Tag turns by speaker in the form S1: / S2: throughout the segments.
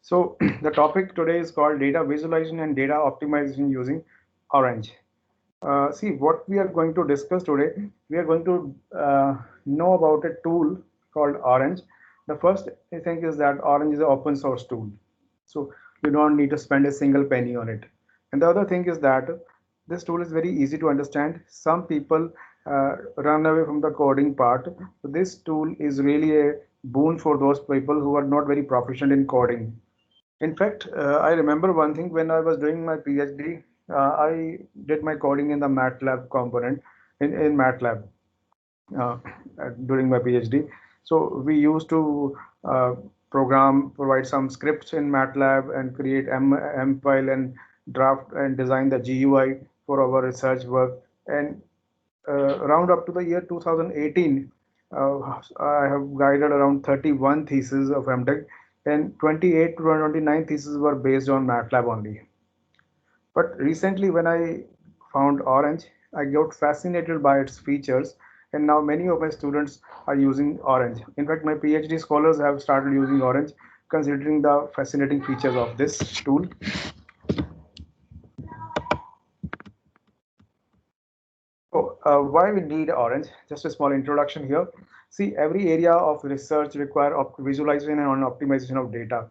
S1: So the topic today is called data visualization and data optimization using Orange. See, what we are going to discuss today, we are going to know about a tool called Orange. The first thing is that Orange is an open source tool. So you don't need to spend a single penny on it. And the other thing is that this tool is very easy to understand. Some people run away from the coding part. So this tool is really a boon for those people who are not very proficient in coding. In fact, I remember one thing when I was doing my PhD, I did my coding in the MATLAB component in MATLAB uh, during my PhD. So we used to provide some scripts in MATLAB and create M file and draft and design the GUI for our research work. And round up to the year 2018, I have guided around 31 theses of MTech, and 28 to 29 theses were based on MATLAB only. But recently, when I found Orange, I got fascinated by its features, and now many of my students are using Orange. In fact, my PhD scholars have started using Orange, considering the fascinating features of this tool. So, why we need Orange? Just a small introduction here. See, every area of research require visualization and optimization of data.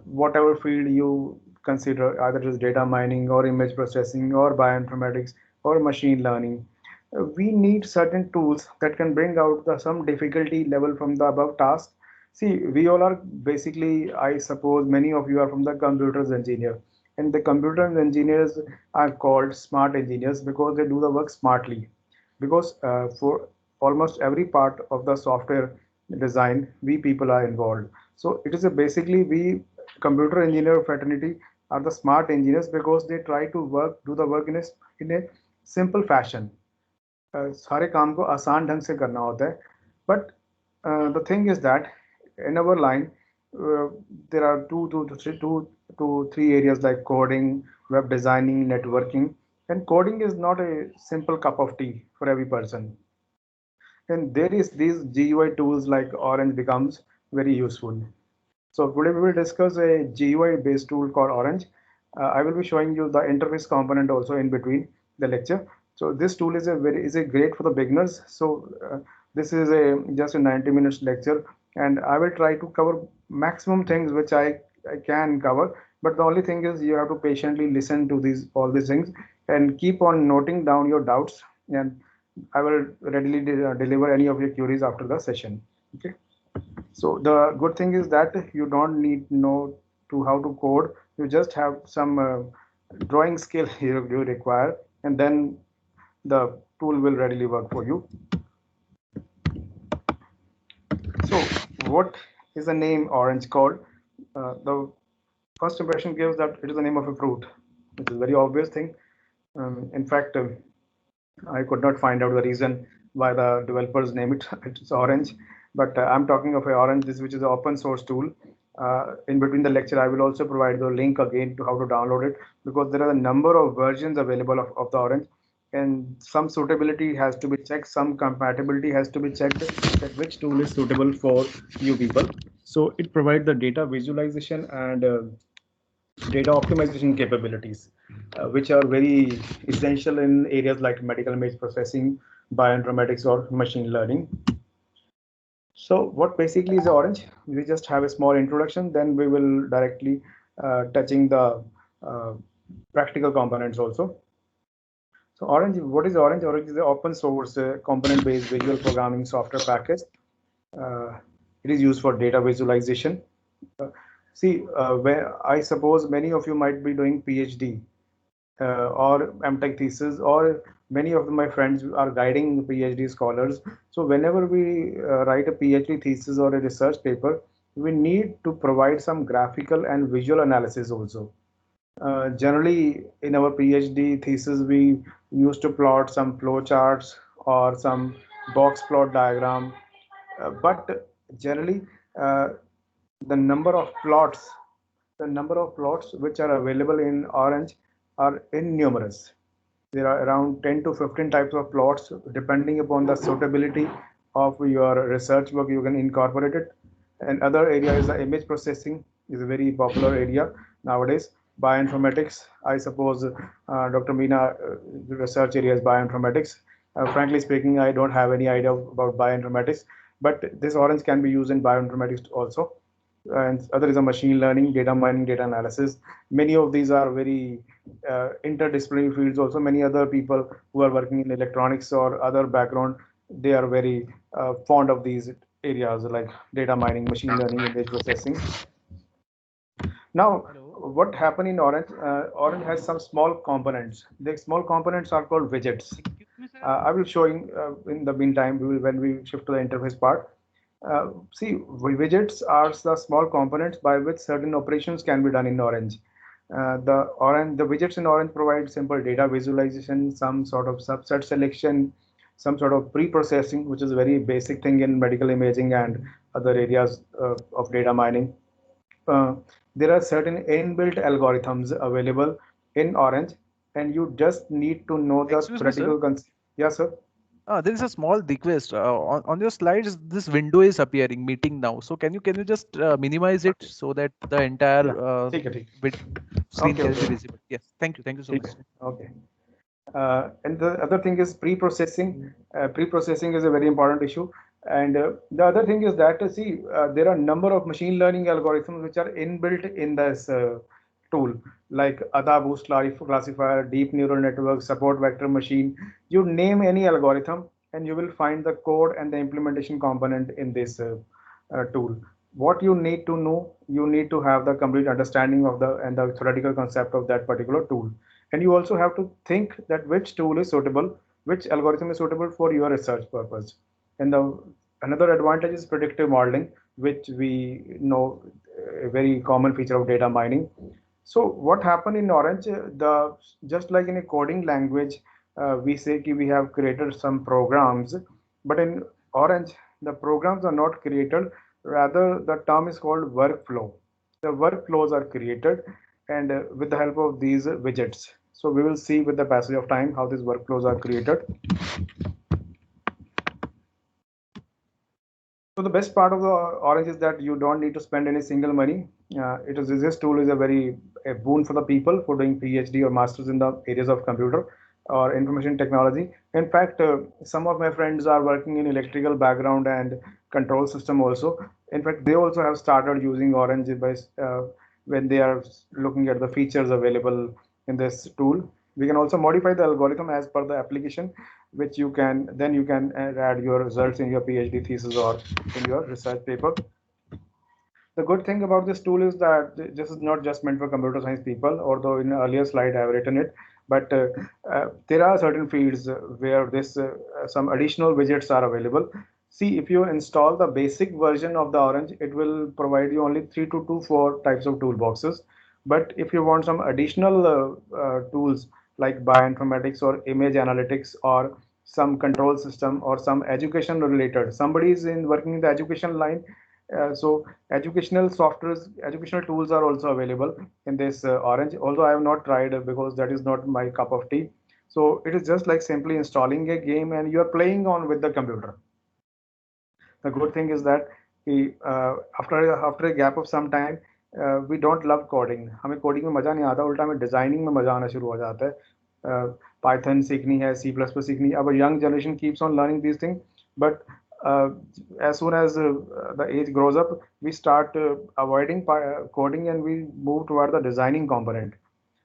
S1: Whatever field you consider, either it is data mining or image processing or bioinformatics or machine learning, we need certain tools that can bring out some difficulty level from the above task. See, we all are basically, I suppose many of you are from the computers engineer, and the computer engineers are called smart engineers because they do the work smartly. Because for almost every part of the software design, we people are involved. So it is a basically we computer engineer fraternity are the smart engineers because they try to do the work in a simple fashion. सारे काम को आसान ढंग से करना होता है. But the thing is that in our line, there are two to three areas like coding, web designing, networking, and coding is not a simple cup of tea for every person. And there is these GUI tools like Orange becomes very useful. So today we will discuss a GUI based tool called Orange. I will be showing you the interface component also in between the lecture. So this tool is a great for the beginners. So this is a just a 90 minutes lecture, and I will try to cover maximum things which I can cover. But the only thing is you have to patiently listen to these all these things and keep on noting down your doubts, and I will readily deliver any of your queries after the session. Okay. So the good thing is that you don't need know to how to code. You just have some drawing skill you require, and then the tool will readily work for you. So what is the name orange called? The first impression gives that it is the name of a fruit, which is a very obvious thing. In fact, I could not find out the reason why the developers name it it's orange, but I'm talking of a orange, this which is an open source tool. In between the lecture, I will also provide the link again to how to download it because there are a number of versions available of the orange, and some suitability has to be checked, some compatibility has to be checked that which tool is suitable for you people. So it provides the data visualization and data optimization capabilities, which are very essential in areas like medical image processing, bioinformatics, or machine learning. So what basically is Orange? We just have a small introduction, then we will directly touching the uh, practical components also. So Orange, what is Orange? Orange is an open source component-based visual programming software package. Uh, it is used for data visualization. Uh, See, where I suppose many of you might be doing PhD or MTech thesis, or many of my friends are guiding PhD scholars. So whenever we write a PhD thesis or a research paper, we need to provide some graphical and visual analysis also. Generally, in our PhD thesis, we used to plot some flow charts or some box plot diagram. But generally, uh, the number of plots, the number of plots which are available in Orange are innumerous. There are around 10 to 15 types of plots, depending upon the suitability of your research work, you can incorporate it. And other area is the image processing. is a very popular area nowadays. Bioinformatics, I suppose Dr. Meena, the research area is bioinformatics. Frankly speaking, I don't have any idea about bioinformatics, but this orange can be used in bioinformatics also. And other is a machine learning, data mining, data analysis. Many of these are very interdisciplinary fields. Also, many other people who are working in electronics or other background, they are very fond of these areas like data mining, machine learning, image processing. Now,
S2: Hello.
S1: what happened in Orange? Orange has some small components. The small components are called widgets.
S2: Excuse me, sir.
S1: I will show you in the meantime when we shift to the interface part. See, widgets are the small components by which certain operations can be done in Orange. The widgets in Orange provide simple data visualization, some sort of subset selection, some sort of pre-processing, which is a very basic thing in medical imaging and other areas of data mining. uh, there are certain inbuilt algorithms available in Orange, and you just need to know the
S2: Excuse me, sir.
S1: theoretical concept. Yes, sir.
S2: There is a small request. On your slides, this window is appearing, meeting now. So can you just minimize it so that the entire
S1: Yeah. ठीक है, ठीक
S2: vid
S1: है.
S2: screen
S1: Okay,
S2: can
S1: okay,
S2: be
S1: okay.
S2: visible? Yes. Thank you. Thank you so
S1: ठीक
S2: much.
S1: है. Okay. And the other thing is pre-processing. Pre-processing is a very important issue. And the other thing is that see, there are a number of machine learning algorithms which are inbuilt in this tool, like ADA Boost Classifier, Deep Neural Network, Support Vector Machine. You name any algorithm, and you will find the code and the implementation component in this tool. What you need to know, you need to have the complete understanding of the theoretical concept of that particular tool, and you also have to think that which tool is suitable, which algorithm is suitable for your research purpose. And the another advantage is predictive modeling, which we know a very common feature of data mining. So what happened in Orange, the just like in a coding language, we say we have created some programs, but in Orange, the programs are not created. Rather, the term is called workflow. The workflows are created, and with the help of these widgets. So we will see with the passage of time how these workflows are created. So the best part of the Orange is that you don't need to spend any single money. It is this tool is a boon for the people for doing PhD or masters in the areas of computer or information technology. In fact, some of my friends are working in electrical background and control system also. In fact, they also have started using Orange by when they are looking at the features available in this tool. We can also modify the algorithm as per the application, which you can add your results in your PhD thesis or in your research paper. The good thing about this tool is that this is not just meant for computer science people, although in an earlier slide I have written it, but there are certain fields where this some additional widgets are available. See, if you install the basic version of the Orange, it will provide you only four types of toolboxes. But if you want some additional tools like bioinformatics or image analytics or some control system or some education related, somebody is in working in the education line, so educational softwares, educational tools are also available in this Orange. Although I have not tried because that is not my cup of tea. So it is just like simply installing a game and you are playing on with the computer. The good thing is that after a gap of some time, we don't love coding. हमें coding में मजा नहीं आता, उल्टा हमें designing में मजा आना शुरू हो जाता है. Python सीखनी है, C++ सीखनी है. अब young generation keeps on learning these things, but uh, as soon as the age grows up, we start avoiding coding and we move toward the designing component.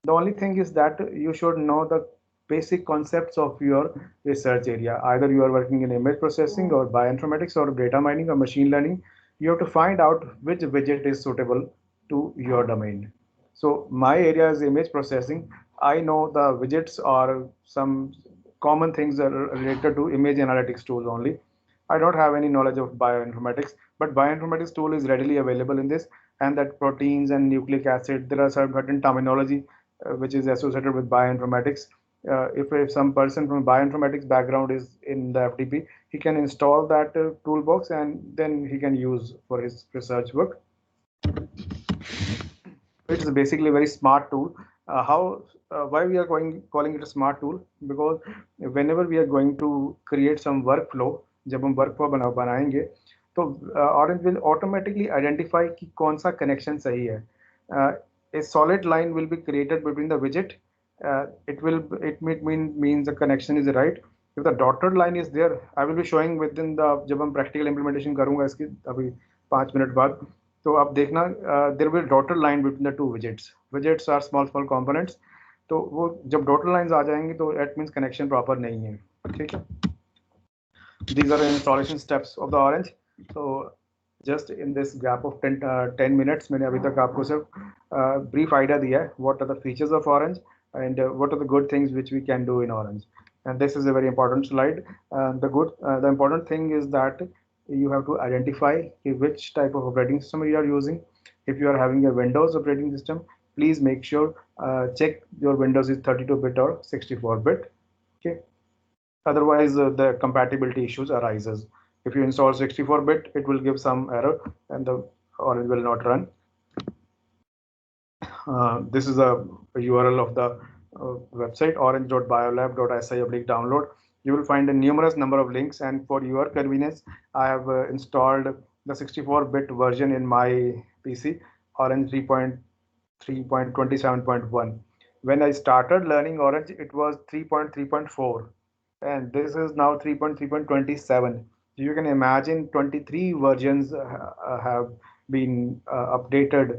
S1: The only thing is that you should know the basic concepts of your research area. Either you are working in image processing or bioinformatics or data mining or machine learning. You have to find out which widget is suitable to your domain. So my area is image processing. I know the widgets are some common things that are related to image analytics tools only. I don't have any knowledge of bioinformatics, but bioinformatics tool is readily available in this, and that proteins and nucleic acid, there are certain terminology which is associated with bioinformatics. If some person from bioinformatics background is in the FDP, he can install that toolbox and then he can use for his research work. It is basically a very smart tool. How why we are calling it a smart tool? Because whenever we are going to create some workflow, जब हम workflow बनाएंगे, तो orange will automatically identify कि कौन सा connection सही है. A solid line will be created between the widget. It means the connection is right. If the dotted line is there, I will be showing within the, जब हम practical implementation करूँगा इसकी अभी 5 मिनट बाद, तो आप देखना there will be dotted line between the two widgets. Widgets are small components. तो वो जब dotted lines आ जाएंगी तो that means connection proper नहीं है. ठीक है. These are the installation steps of the orange. So just in this gap of 10 minutes, मैंने अभी तक आपको सिर्फ brief idea दिया है what are the features of orange and what are the good things which we can do in orange. And this is a very important slide. The important thing is that you have to identify which type of operating system you are using. If you are having a Windows operating system, please make sure check your Windows is 32-bit or 64-bit. Okay. Otherwise, the compatibility issues arises. If you install 64-bit, it will give some error and the Orange will not run. This is a URL of the website orange.biolab.si/download. You will find a numerous number of links, and for your convenience, I have installed the 64-bit version in my PC, Orange 3.3.27.1. When I started learning Orange, it was 3.3.4, and this is now 3.3.27. You can imagine 23 versions have been updated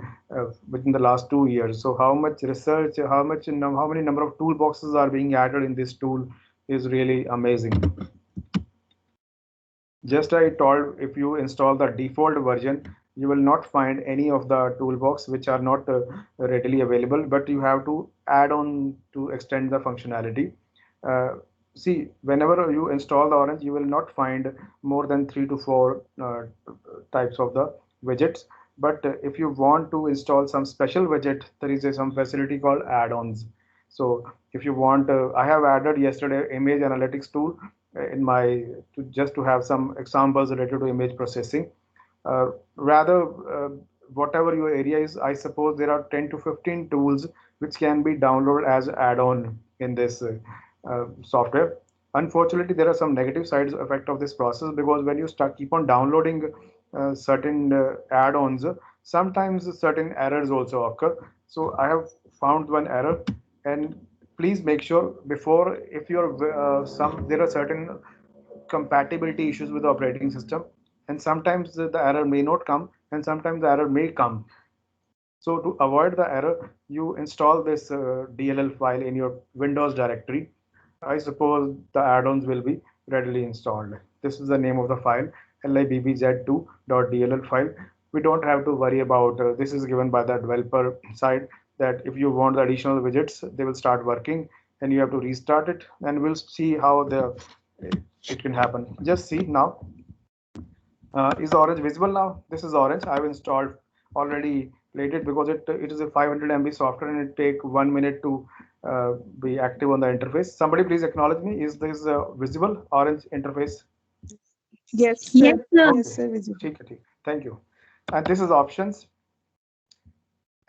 S1: within the last 2 years. So how much research, how many number of toolboxes are being added in this tool is really amazing. Just I told, if you install the default version, you will not find any of the toolbox which are not readily available, but you have to add on to extend the functionality. See, whenever you install the Orange, you will not find more than 3 to 4 types of the widgets. But if you want to install some special widget, there is some facility called add-ons. So if you want, I have added yesterday image analytics tool in my just to have some examples related to image processing. Rather, whatever your area is, I suppose there are 10 to 15 tools which can be downloaded as add-on in this software. Unfortunately, there are some negative sides effect of this process, because when you start keep on downloading certain add-ons, sometimes certain errors also occur. So I have found one error, and please make sure before, if you're there are certain compatibility issues with the operating system, and sometimes the error may not come, and sometimes the error may come. So to avoid the error, you install this DLL file in your Windows directory. I suppose the add-ons will be readily installed. This is the name of the file, libbz2.dll file. We don't have to worry about this is given by the developer side, that if you want the additional widgets, they will start working and you have to restart it, and we'll see how it can happen. Just see now. Is Orange visible now? This is Orange. I've installed already later, because it is a 500 MB software and it take 1 minute to be active on the interface. Somebody please acknowledge me. Is this visible Orange interface?
S3: Yes,
S4: Yes,
S3: sir.
S4: sir.
S3: Yes, sir. Visible.
S1: Thank you. And this is options.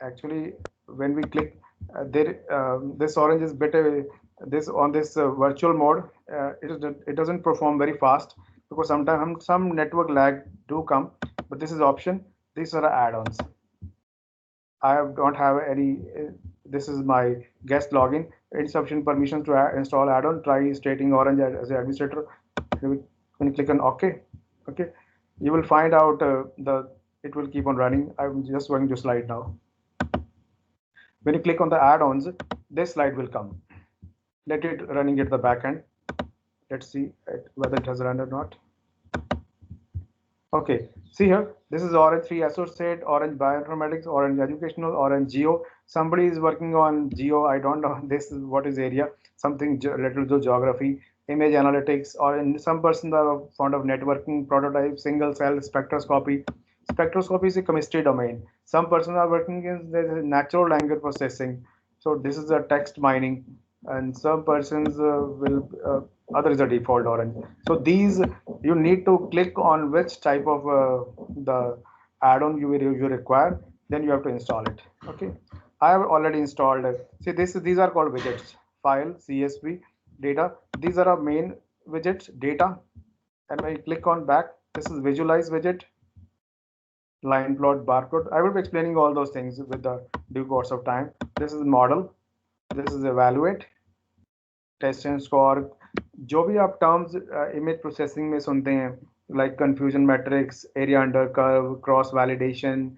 S1: Actually, when we click this Orange is better. This on this virtual mode, it doesn't perform very fast, because sometimes some network lag do come. But this is option. These are add-ons. I don't have any. This is my guest login. Insufficient permissions to install add-on. Try stating Orange as an administrator. When you click on OK, you will find out it will keep on running. I'm just going to slide now. When you click on the add-ons, this slide will come. Let it running at the back end. Let's see whether it has run or not. Okay, see here, this is Orange 3 Associate, Orange Bioinformatics, Orange Educational, Orange Geo. Somebody is working on Geo. I don't know this is what is area, something related to geography, image analytics, or in some persons are fond of networking, prototype, single cell, spectroscopy. Spectroscopy is a chemistry domain. Some persons are working in the natural language processing. So this is a text mining, and some persons will other is a default Orange. So these you need to click on which type of the add-on you require, then you have to install it. Okay, I have already installed it. See, these are called widgets: file, CSV, data. These are our main widgets, data. And when I click on back, This is visualize widget, line plot, bar plot. I will be explaining all those things with the due course of time. This is model. This is evaluate, test and score. जो भी आप terms image processing में सुनते हैं, like confusion matrix, area under curve, cross validation,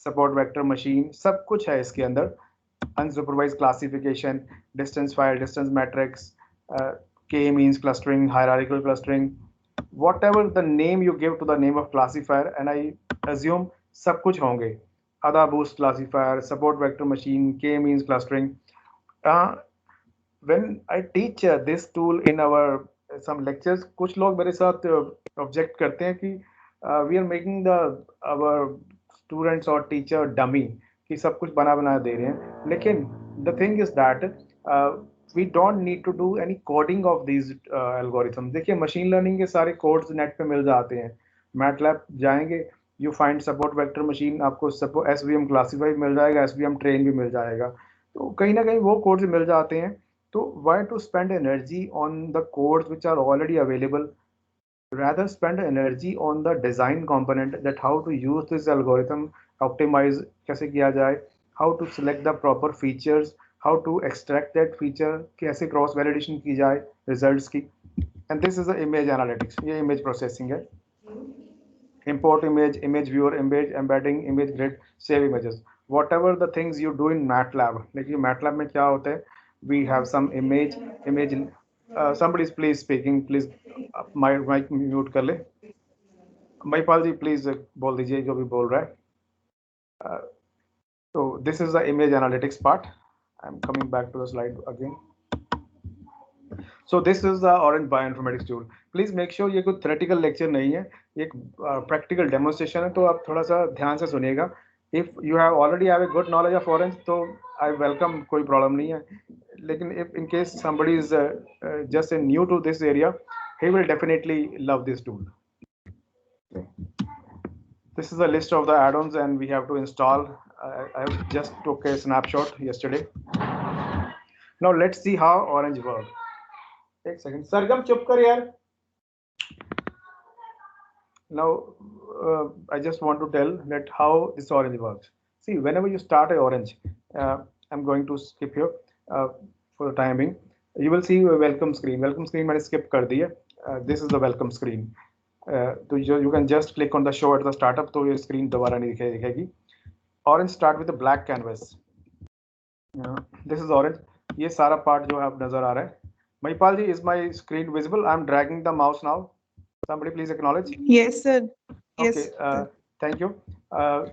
S1: support vector machine, सब कुछ है इसके अंदर. Unsupervised classification, distance file, distance matrix, K means clustering, hierarchical clustering, whatever the name you give to the name of classifier, and I assume सब कुछ होंगे. ADA boost classifier, support vector machine, K means clustering. When I teach this tool in our some lectures, कुछ लोग मेरे साथ object करते हैं कि we are making our students or teacher dummy, कि सब कुछ बना बना दे रहे हैं. लेकिन the thing is that we don't need to do any coding of these algorithms. देखिए मशीन लर्निंग के सारे कोड्स नेट पे मिल जाते हैं. मैटलैब जाएंगे, you find support vector machine, आपको SVM क्लासीफाई मिल जाएगा, SVM ट्रेन भी मिल जाएगा. तो कहीं ना कहीं वो कोड्स मिल जाते हैं. तो why to spend energy on the codes which are already available, rather spend energy on the design component, that how to use this algorithm, optimize कैसे किया जाए, how to select the proper features, how to extract that feature, कैसे cross validation की जाए results की. And this is the image analytics. ये image processing है. Import image, image viewer, image embedding, image grid, save images, whatever the things you do in MATLAB. देखिए MATLAB में क्या होता है, we have some image somebody is please speaking, please mic mute कर ले. महिपाल जी please बोल दीजिए जो भी बोल रहा है. So this is the image analytics part. I'm coming back to the slide again. So this is the Orange Bioinformatics tool. Please make sure ये कोई theoretical lecture नहीं है, एक practical demonstration है, तो आप थोड़ा सा ध्यान से सुनिएगा. If you have already have a good knowledge of Orange, तो I welcome, कोई problem नहीं है. लेकिन if in case somebody is just new to this area, he will definitely love this tool. This is a list of the add-ons and we have to install. I just took a snapshot yesterday. Now let's see how Orange works. एक second, सरगम चुप कर यार. Now I just want to tell that how this Orange works. See, whenever you start a Orange, I'm going to skip here for the time being. You will see a welcome screen. Welcome screen मैंने skip कर दी है. This is the welcome screen. तो you can just click on the show at the startup, तो ये screen दोबारा नहीं दिखेगी. Orange start with a black canvas. This is Orange. ये सारा part जो है आप नजर आ रहा है. Mahipal ji, is my screen visible? I'm dragging the mouse now. Somebody please acknowledge.
S3: Yes, sir. Yes.
S1: Okay, thank you.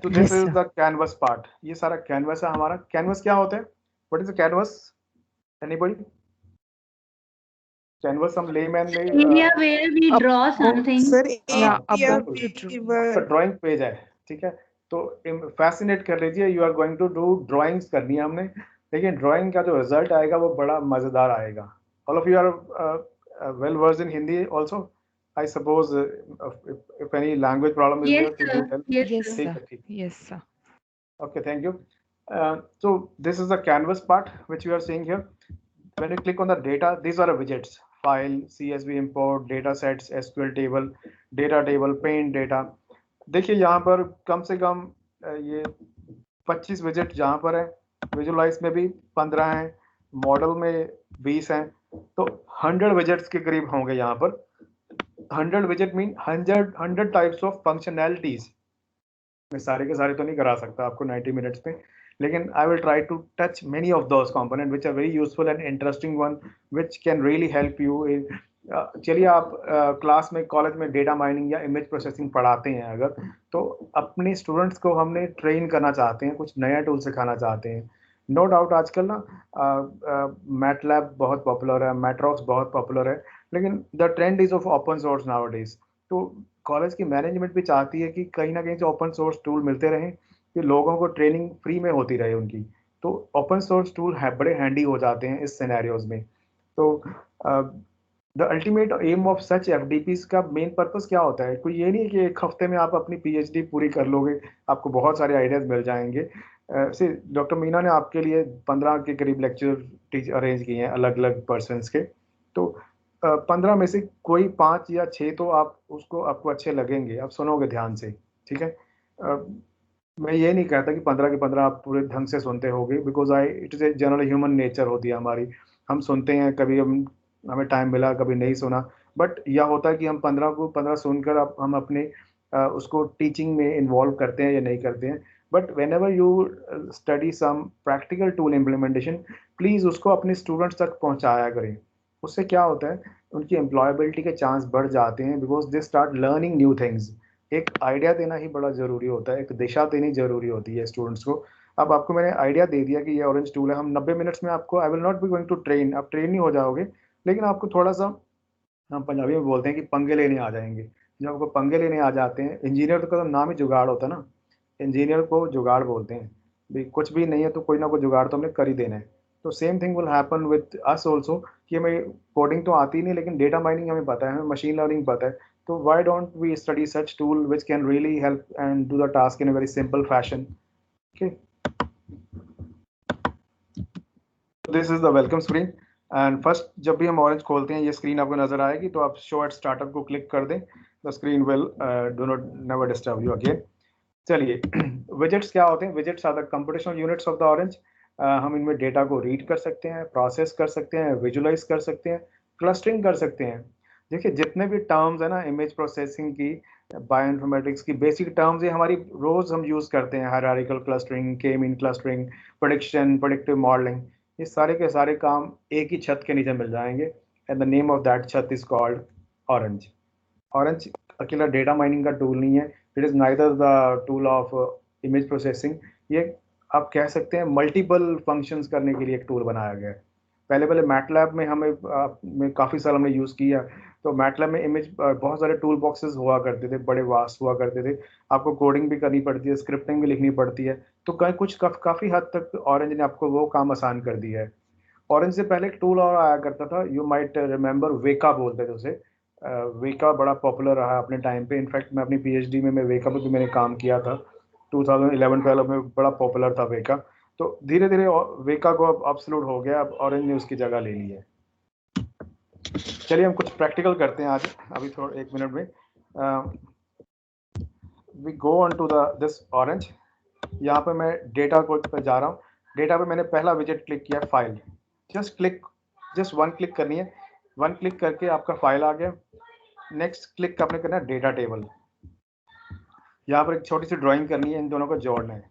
S1: So this is the canvas part. ये सारा canvas है हमारा. Canvas क्या होता है? What is the canvas? Anybody? Canvas some layman में.
S4: Area where we draw something.
S3: Sir,
S1: तो drawing page है, ठीक है. तो fascinate कर लीजिए. You are going to do drawings करनी है हमने. लेकिन drawing का जो result आएगा वो बड़ा मजेदार आएगा. All of you are well versed in Hindi also, I suppose. If any language problem is
S4: Yes,
S1: there,
S4: sir.
S1: to tell.
S4: Yes, sir.
S5: Yes, sir.
S1: Okay, thank you. So this is the canvas part which you are seeing here. When you click on the data, these are the widgets: file, CSV import, data sets, SQL table, data table, paint data. देखिए यहाँ पर कम से कम ये 25 widget जहाँ पर है. Visualize में भी 15 हैं, मॉडल में 20 हैं, तो 100 widgets के करीब होंगे यहाँ पर. 100 widget mean 100 types of functionalities. मैं सारे के सारे तो नहीं करा सकता आपको 90 minutes में, लेकिन I will try to touch many of those components which are very useful and interesting one, which can really help you in. चलिए आप क्लास में कॉलेज में डेटा माइनिंग या इमेज प्रोसेसिंग पढ़ाते हैं अगर, तो अपने स्टूडेंट्स को हमने ट्रेन करना चाहते हैं, कुछ नया टूल सिखाना चाहते हैं. नो डाउट आजकल ना मैटलैब बहुत पॉपुलर है, मैट्रॉक्स बहुत पॉपुलर है, लेकिन the trend is of open source nowadays. तो कॉलेज की मैनेजमेंट भी चाहती है कि कहीं ना कहीं से ओपन सोर्स टूल मिलते रहें, कि लोगों को ट्रेनिंग फ्री में होती रहे उनकी. तो ओपन सोर्स टूल है बड़े हैंडी हो जाते हैं इस सिनेरियोज में. तो the ultimate aim of such FDPs का मेन पर्पस क्या होता है? कोई ये नहीं है कि एक हफ्ते में आप अपनी PhD पूरी कर लोगे, आपको बहुत सारे आइडियाज मिल जाएंगे. से डॉक्टर मीना ने आपके लिए 15 के करीब लेक्चर अरेंज किए हैं अलग अलग पर्सन्स के. तो 15 में से कोई 5 या 6 तो आप उसको आपको अच्छे लगेंगे, आप सुनोगे ध्यान से, ठीक है। मैं ये नहीं कहता कि 15 के 15 आप पूरे ढंग से सुनते होगे, because it is a general human nature होती है हमारी। हम सुनते हैं, कभी हमें टाइम मिला, कभी नहीं सुना, बट यह होता है कि हम 15 को 15 सुनकर हम अपने उसको टीचिंग में इन्वॉल्व करते हैं या नहीं करते हैं। But whenever you study some practical tool implementation, please उसको अपने स्टूडेंट्स तक पहुँचाया करें। उससे क्या होता है, उनकी एम्प्लॉयबिलिटी के चांस बढ़ जाते हैं, because they start learning new things. एक आइडिया देना ही बड़ा ज़रूरी होता है, एक दिशा देनी ज़रूरी होती है स्टूडेंट्स को। अब आपको मैंने आइडिया दे दिया कि ये ऑरेंज टूल है, हम 90 मिनट्स में आपको, I will not be going to train, आप ट्रेन नहीं हो जाओगे, लेकिन आपको थोड़ा सा, हम पंजाबी में बोलते हैं कि पंगे लेने आ जाएंगे। जब आपको पंगे लेने आ जाते हैं, इंजीनियर का तो नाम ही जुगाड़ होता है ना, इंजीनियर को जुगाड़ बोलते हैं भाई, कुछ भी नहीं है तो कोई ना कोई जुगाड़ तो हमने कर ही देना है। तो same thing will happen with us also, कि हमें कोडिंग तो आती नहीं, लेकिन डेटा माइनिंग हमें पता है, हमें मशीन लर्निंग पता है। तो why don't we study such tool which can really help and do the task in a very simple fashion. Okay, this is the welcome screen. And first जब भी हम ऑरेंज खोलते हैं, ये स्क्रीन आपको नजर आएगी, तो आप शो एट स्टार्टअप को क्लिक कर दें, the screen will do not never disturb you again. चलिए, विजेट्स क्या होते हैं? Widgets are the computational units of the orange. हम इनमें डेटा को रीड कर सकते हैं, प्रोसेस कर सकते हैं, विजुलाइज कर सकते हैं, क्लस्टरिंग कर सकते हैं। देखिए, जितने भी टर्म्स है ना इमेज प्रोसेसिंग की, बायोइन्फॉर्मेटिक्स की बेसिक टर्म्स, ये हमारी रोज हम यूज करते हैं, हायरार्किकल क्लस्टरिंग, के mean clustering, prediction, predictive modelling, ये सारे के सारे काम एक ही छत के नीचे मिल जाएंगे, and the name of that छत इज कॉल्ड ऑरेंज। ऑरेंज अकेला डेटा माइनिंग का टूल नहीं है, it is neither the tool of image processing. ये आप कह सकते हैं मल्टीपल फंक्शंस करने के लिए एक टूल बनाया गया है। पहले पहले मैटलैब में हमें में काफ़ी साल हमने यूज़ किया, तो मैटलैब में इमेज बहुत सारे टूल बॉक्सेस हुआ करते थे, बड़े वास्ट हुआ करते थे, आपको कोडिंग भी करनी पड़ती है, स्क्रिप्टिंग भी लिखनी पड़ती है। तो कहीं कुछ काफ़ी हद तक ऑरेंज ने आपको वो काम आसान कर दिया है। ऑरेंज से पहले एक टूल और आया करता था, यू माइट रिमेंबर, वेका बोलते थे उसे। वेका बड़ा पॉपुलर रहा अपने टाइम पे, इनफैक्ट मैं अपनी पीएचडी में मैं वेका पे भी मैंने काम किया था, 2011-12 में बड़ा पॉपुलर था वेका। तो धीरे धीरे वेका को अब ऑब्सोल्यूट हो गया, अब ऑरेंज ने उसकी जगह ले ली है। चलिए हम कुछ प्रैक्टिकल करते हैं आज, अभी थोड़ा 1 मिनट में। We go on to this orange. यहाँ पे मैं डेटा को पे जा रहा हूँ। डेटा पे मैंने पहला विजेट क्लिक किया, फाइल। जस्ट वन क्लिक करनी है, वन क्लिक करके आपका फाइल आ गया। नेक्स्ट क्लिक आपने करना है डेटा टेबल। यहाँ पर एक छोटी सी ड्राइंग करनी है, इन दोनों को जोड़ना है,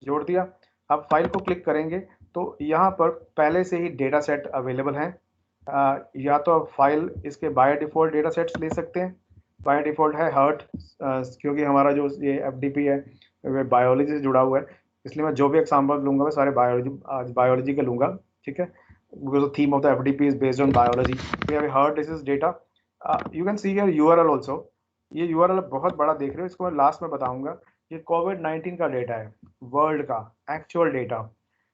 S1: जोड़ दिया। आप फाइल को क्लिक करेंगे तो यहाँ पर पहले से ही डेटा सेट अवेलेबल हैं। या तो आप फाइल इसके बाय डिफ़ॉल्ट डेटा सेट्स ले सकते हैं। बाय डिफ़ॉल्ट है हर्ट, क्योंकि हमारा जो ये एफडीपी है वो बायोलॉजी से जुड़ा हुआ है, इसलिए मैं जो भी एग्जाम्पल लूंगा मैं सारे बायोलॉजी के लूंगा, ठीक है, because the theme of the FDP is based on biology. We have heart disease data. You can see here URL also. ये यूआरएल बहुत बड़ा देख रहे हो, इसको मैं लास्ट में बताऊंगा। ये कोविड-19 का डेटा है, वर्ल्ड का actual data.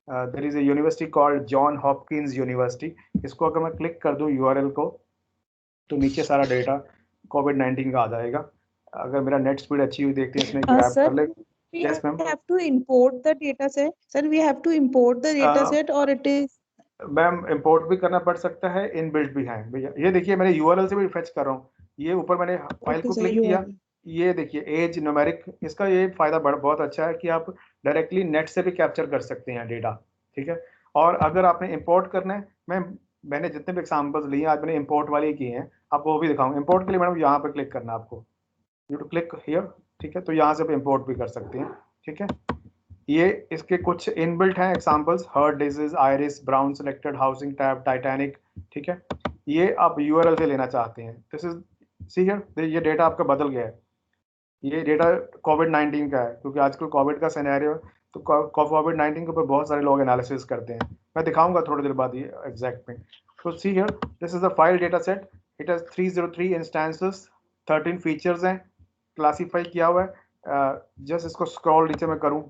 S1: There is a university called John Hopkins university. इसको अगर मैं क्लिक कर दूं यूआरएल को, तो नीचे सारा डेटा कोविड-19 का आ जाएगा। अगर मेरा नेट स्पीड अच्छी हुई देखते हैं, इसमें ग्रैब
S3: Sir,
S1: कर ले।
S3: we
S1: yes ma'am.
S3: have to import the data set. Sir, we have to import the data set, or it is
S1: ma'am import भी करना पड़ सकता है, इनबिल्ट भी है भैया। ये देखिए मैंने यूआरएल से भी फेच कर रहा हूँ। ये ऊपर मैंने फाइल
S3: okay,
S1: को
S3: sir,
S1: क्लिक
S3: you
S1: किया,
S3: are.
S1: ये देखिए एज न्यूमेरिक। इसका ये फायदा बहुत अच्छा है कि आप डायरेक्टली नेट से भी कैप्चर कर सकते हैं डेटा, ठीक है। और अगर आपने इंपोर्ट करना है, मैंने जितने भी एग्जाम्पल्स लिए आज मैंने इंपोर्ट वाले किए हैं, आपको वो भी दिखाऊंगा। इंपोर्ट के लिए मैडम यहाँ पर क्लिक करना है आपको, यू टू क्लिक हियर, ठीक है। तो यहाँ से भी इंपोर्ट भी कर सकते हैं, ठीक है। ये इसके कुछ इनबिल्ट हैं examples, heart disease, iris, brown selected, housing tab, Titanic, ठीक है। ये आप यूआरएल से लेना चाहते हैं, दिस इज सी हियर, ये डेटा आपका बदल गया है। ये डेटा कोविड-19 का है, क्योंकि आजकल कोविड का सिनेरियो है, तो कोविड-19 के ऊपर बहुत सारे लोग एनालिसिस करते हैं। मैं दिखाऊंगा थोड़ी देर बाद ये एग्जैक्ट में। तो see here, this is the file data set. It has 303 instances, 13 features हैं, क्लासीफाई किया हुआ है। जस्ट इसको स्क्रॉल नीचे में करूं,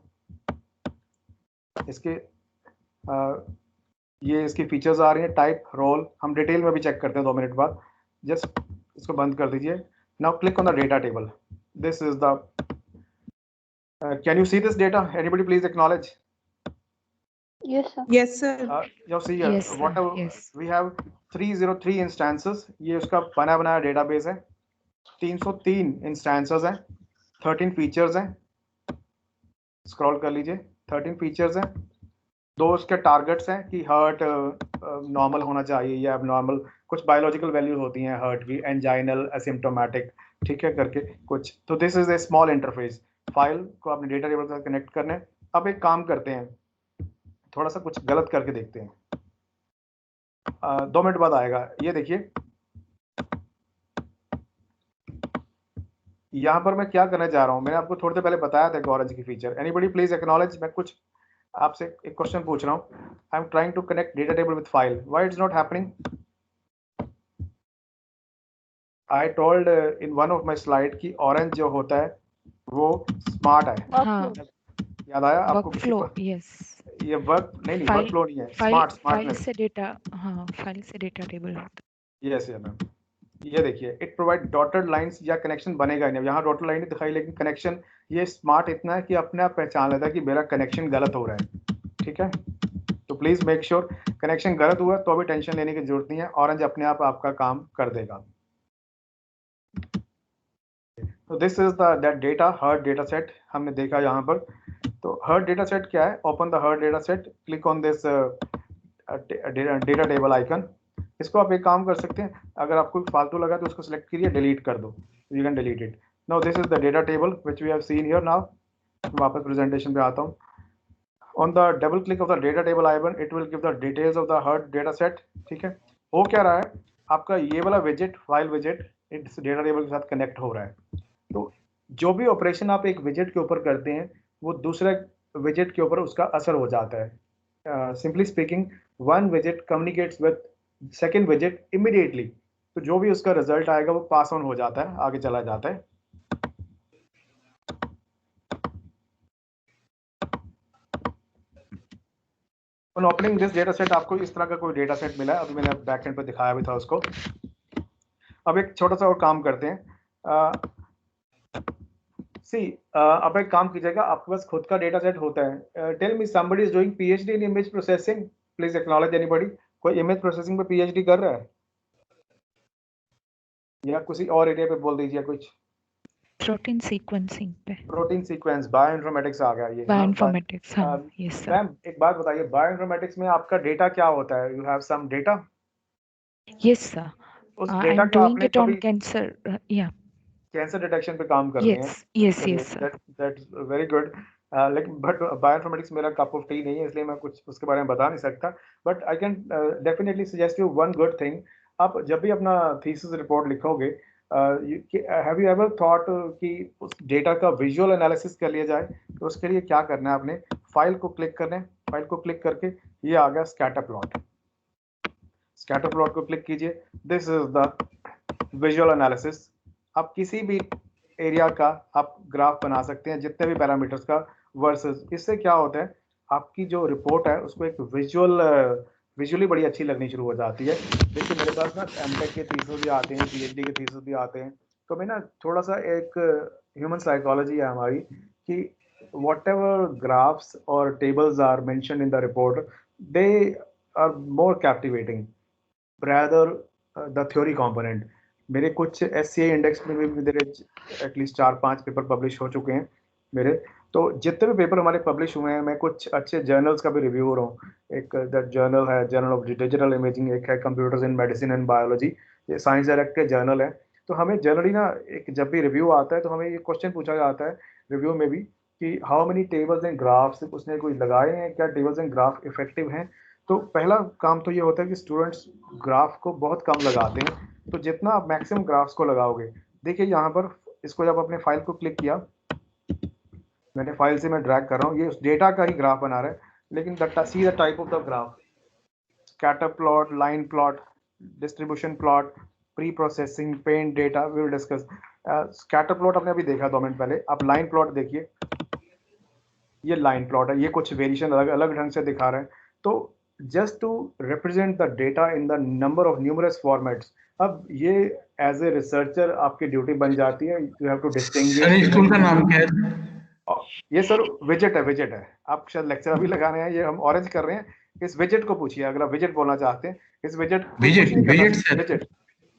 S1: इसके ये इसकी फीचर्स आ रही हैं, टाइप, रोल, हम डिटेल में भी चेक करते हैं 2 मिनट बाद। जस्ट इसको बंद कर दीजिए। Now click on the data table. This is the can you see this data? Anybody please acknowledge?
S4: Yes, sir.
S3: Yes, sir.
S1: You see here,
S5: Yes, sir.
S1: whatever
S5: Yes.
S1: we have 303 instances, ये उसका बना बनाया database है, 303 instances हैं, 13 features हैं, scroll कर लीजिए, 13 features हैं, 2 उसके टारगेट्स हैं कि हार्ट नॉर्मल होना चाहिए या एबनॉर्मल, कुछ बायोलॉजिकल वैल्यूज होती हैं हार्ट की, एंजाइनल, एसिम्प्टोमेटिक, ठीक है करके कुछ। तो this is A small interface, file को अपने डेटा टेबल के साथ कनेक्ट करना है। अब एक काम करते हैं, थोड़ा सा कुछ गलत करके देखते हैं, 2 मिनट बाद आएगा। ये देखिए यहाँ पर मैं क्या करना चाह रहा हूँ, मैंने आपको थोड़ी देर पहले बताया था गॉरेंज की फीचर। एनीबडी प्लीज एक्नॉलेज, मैं कुछ आपसे एक क्वेश्चन पूछ रहा हूँ। I am trying to connect data table with file, why it's not happening? I told in one of my slide कि ऑरेंज जो होता है वो स्मार्ट है।
S5: हाँ,
S1: याद आया आपको किसी
S5: वर्कफ्लो,
S1: को?
S5: यस।
S1: ये वर्क
S5: फाइल
S1: फ्लो नहीं है,
S5: फाइल
S1: स्मार्टनेस।
S5: से डेटा, हाँ, फाइल से डेटा टेबल होता
S1: यस मैम, ये देखिए इट प्रोवाइड डॉटेड लाइंस, या कनेक्शन बनेगा ही नहीं। यहाँ डॉटेड लाइन दिखाई, लेकिन कनेक्शन ये स्मार्ट इतना है कि अपने आप पहचान लेता है कि मेरा कनेक्शन गलत हो रहा है, ठीक है। तो प्लीज मेक श्योर कनेक्शन गलत हुआ तो अभी टेंशन लेने की जरूरत नहीं है, ऑरेंज अपने आप आपका काम कर देगा। तो this is that data heart data set हमने देखा यहाँ पर। तो हर्ट डेटा सेट क्या है? Open the heart data set, click on this data table icon. इसको आप एक काम कर सकते हैं, अगर आपको फालतू लगा तो उसको सिलेक्ट करिए, डिलीट कर दो, you can delete it. Now this is the data table which we have seen here. Now वापस प्रेजेंटेशन पे आता हूँ। On the double click of the data table icon, it will give the details of the heart data set, ठीक है। हो क्या रहा है, आपका ये वाला विजेट, फाइल विजेट, इस डेटा टेबल के साथ कनेक्ट हो रहा है। तो जो भी ऑपरेशन आप एक विजेट के ऊपर करते हैं वो दूसरे विजेट के ऊपर उसका असर हो जाता है। Simply speaking, one विजेट communicates with second विजेट immediately, तो जो भी उसका रिजल्ट आएगा वो पास ऑन हो जाता है, आगे चला जाता है। On opening this data set, आपको इस तरह का कोई डेटा सेट मिला है, अभी मैंने बैकएंड पे दिखाया भी था उसको। अब एक छोटा सा और काम करते हैं। अब एक काम कीजिएगा, आपके पास खुद का डेटा सेट होता है। Tell me somebody is doing PhD in image processing, please acknowledge anybody. कोई इमेज प्रोसेसिंग पे पीएचडी कर रहा है, या किसी और एरिया पे बोल दीजिए कुछ।
S5: प्रोटीन सीक्वेंसिंग पे,
S1: प्रोटीन सीक्वेंस, बायोइन्फॉर्मेटिक्स आ गया ये।
S5: बायोइन्फॉर्मेटिक्स, हाँ, यस सर।
S1: मैम एक बात बताइए, बायोइन्फॉर्मेटिक्स में आपका डेटा क्या होता है? You have some data.
S5: Yes sir,
S1: उस
S5: आई
S1: डेटा
S5: एम
S1: का
S5: डूइंग
S1: आपने
S5: इट ऑन
S1: कभी
S5: कैंसर, या
S1: कैंसर डिटेक्शन पे काम करते हैं?
S5: Yes yes sir.
S1: That's very good. लेकिन बट बायोइन्फॉर्मेटिक्स मेरा कप ऑफ टी नहीं है, इसलिए मैं कुछ उसके बारे में बता नहीं सकता। But I can definitely suggest you one good thing. आप जब भी अपना थीसिस रिपोर्ट लिखोगे, हैव यू एवर थॉट कि उस डेटा का विजुअल एनालिसिस कर लिया जाए? तो उसके लिए क्या करना है, आपने फाइल को क्लिक करना है, फाइल को क्लिक करके ये आ गया स्कैटर प्लॉट। स्कैटर प्लॉट को क्लिक कीजिए, this is the visual analysis. आप किसी भी एरिया का आप ग्राफ बना सकते हैं, जितने भी पैरामीटर्स का, वर्सेस। इससे क्या होता है, आपकी जो रिपोर्ट है उसको एक विजुअली बड़ी अच्छी लगनी शुरू हो जाती है। देखिए मेरे पास ना एमटेक के थीसिस भी आते हैं, पीएचडी के थीसिस भी आते हैं, तो मैं ना थोड़ा सा एक ह्यूमन साइकोलॉजी है हमारी कि whatever graphs or tables are mentioned in the report, they are more captivating rather the theory component. मेरे कुछ SCI इंडेक्स में भी मेरे एटलीस्ट 4-5 पेपर पब्लिश हो चुके हैं मेरे। तो जितने भी पेपर हमारे पब्लिश हुए हैं, मैं कुछ अच्छे जर्नल्स का भी रिव्यू हो रहा हूँ। एक दैट जर्नल है जर्नल ऑफ डिजिटल इमेजिंग, एक है computers in medicine and biology, ये साइंस डायरेक्ट के जर्नल है। तो हमें जनरली ना एक जब भी रिव्यू आता है तो हमें ये क्वेश्चन पूछा जाता है रिव्यू में भी कि how many tables and graphs उसने कोई लगाए हैं, क्या टेबल्स एंड ग्राफ इफेक्टिव हैं। तो पहला काम तो ये होता है कि स्टूडेंट्स ग्राफ को बहुत कम लगाते हैं, तो जितना आप मैक्सिमम ग्राफ्स को लगाओगे। देखिए यहाँ पर इसको जब अपने फाइल को क्लिक किया, मैंने फाइल से मैं ड्रैग कर रहा हूँ, ये उस डेटा का ही ग्राफ बना रहा है, लेकिन see the type of the graph, scatter plot, line plot, distribution plot, pre processing, paint data, we will discuss. Scatter plot आपने अभी देखा 2 मिनट पहले, आप लाइन प्लॉट देखिए, ये लाइन प्लॉट है, ये कुछ वेरिएशन अलग अलग ढंग से दिखा रहे हैं। तो just to represent the data in the number of numerous formats, अब ये एज ए रिसर्चर आपकी ड्यूटी बन जाती है, you have to distinguish.
S6: School का नाम क्या है?
S1: ये सर विजेट है, आप शायद लेक्चर अभी लगा रहे हैं, ये हम ऑरेंज कर रहे हैं। इस विजेट को पूछिए, अगर आप विजेट बोलना चाहते हैं, इस विजेट को कुछ नहीं करना। विजेट,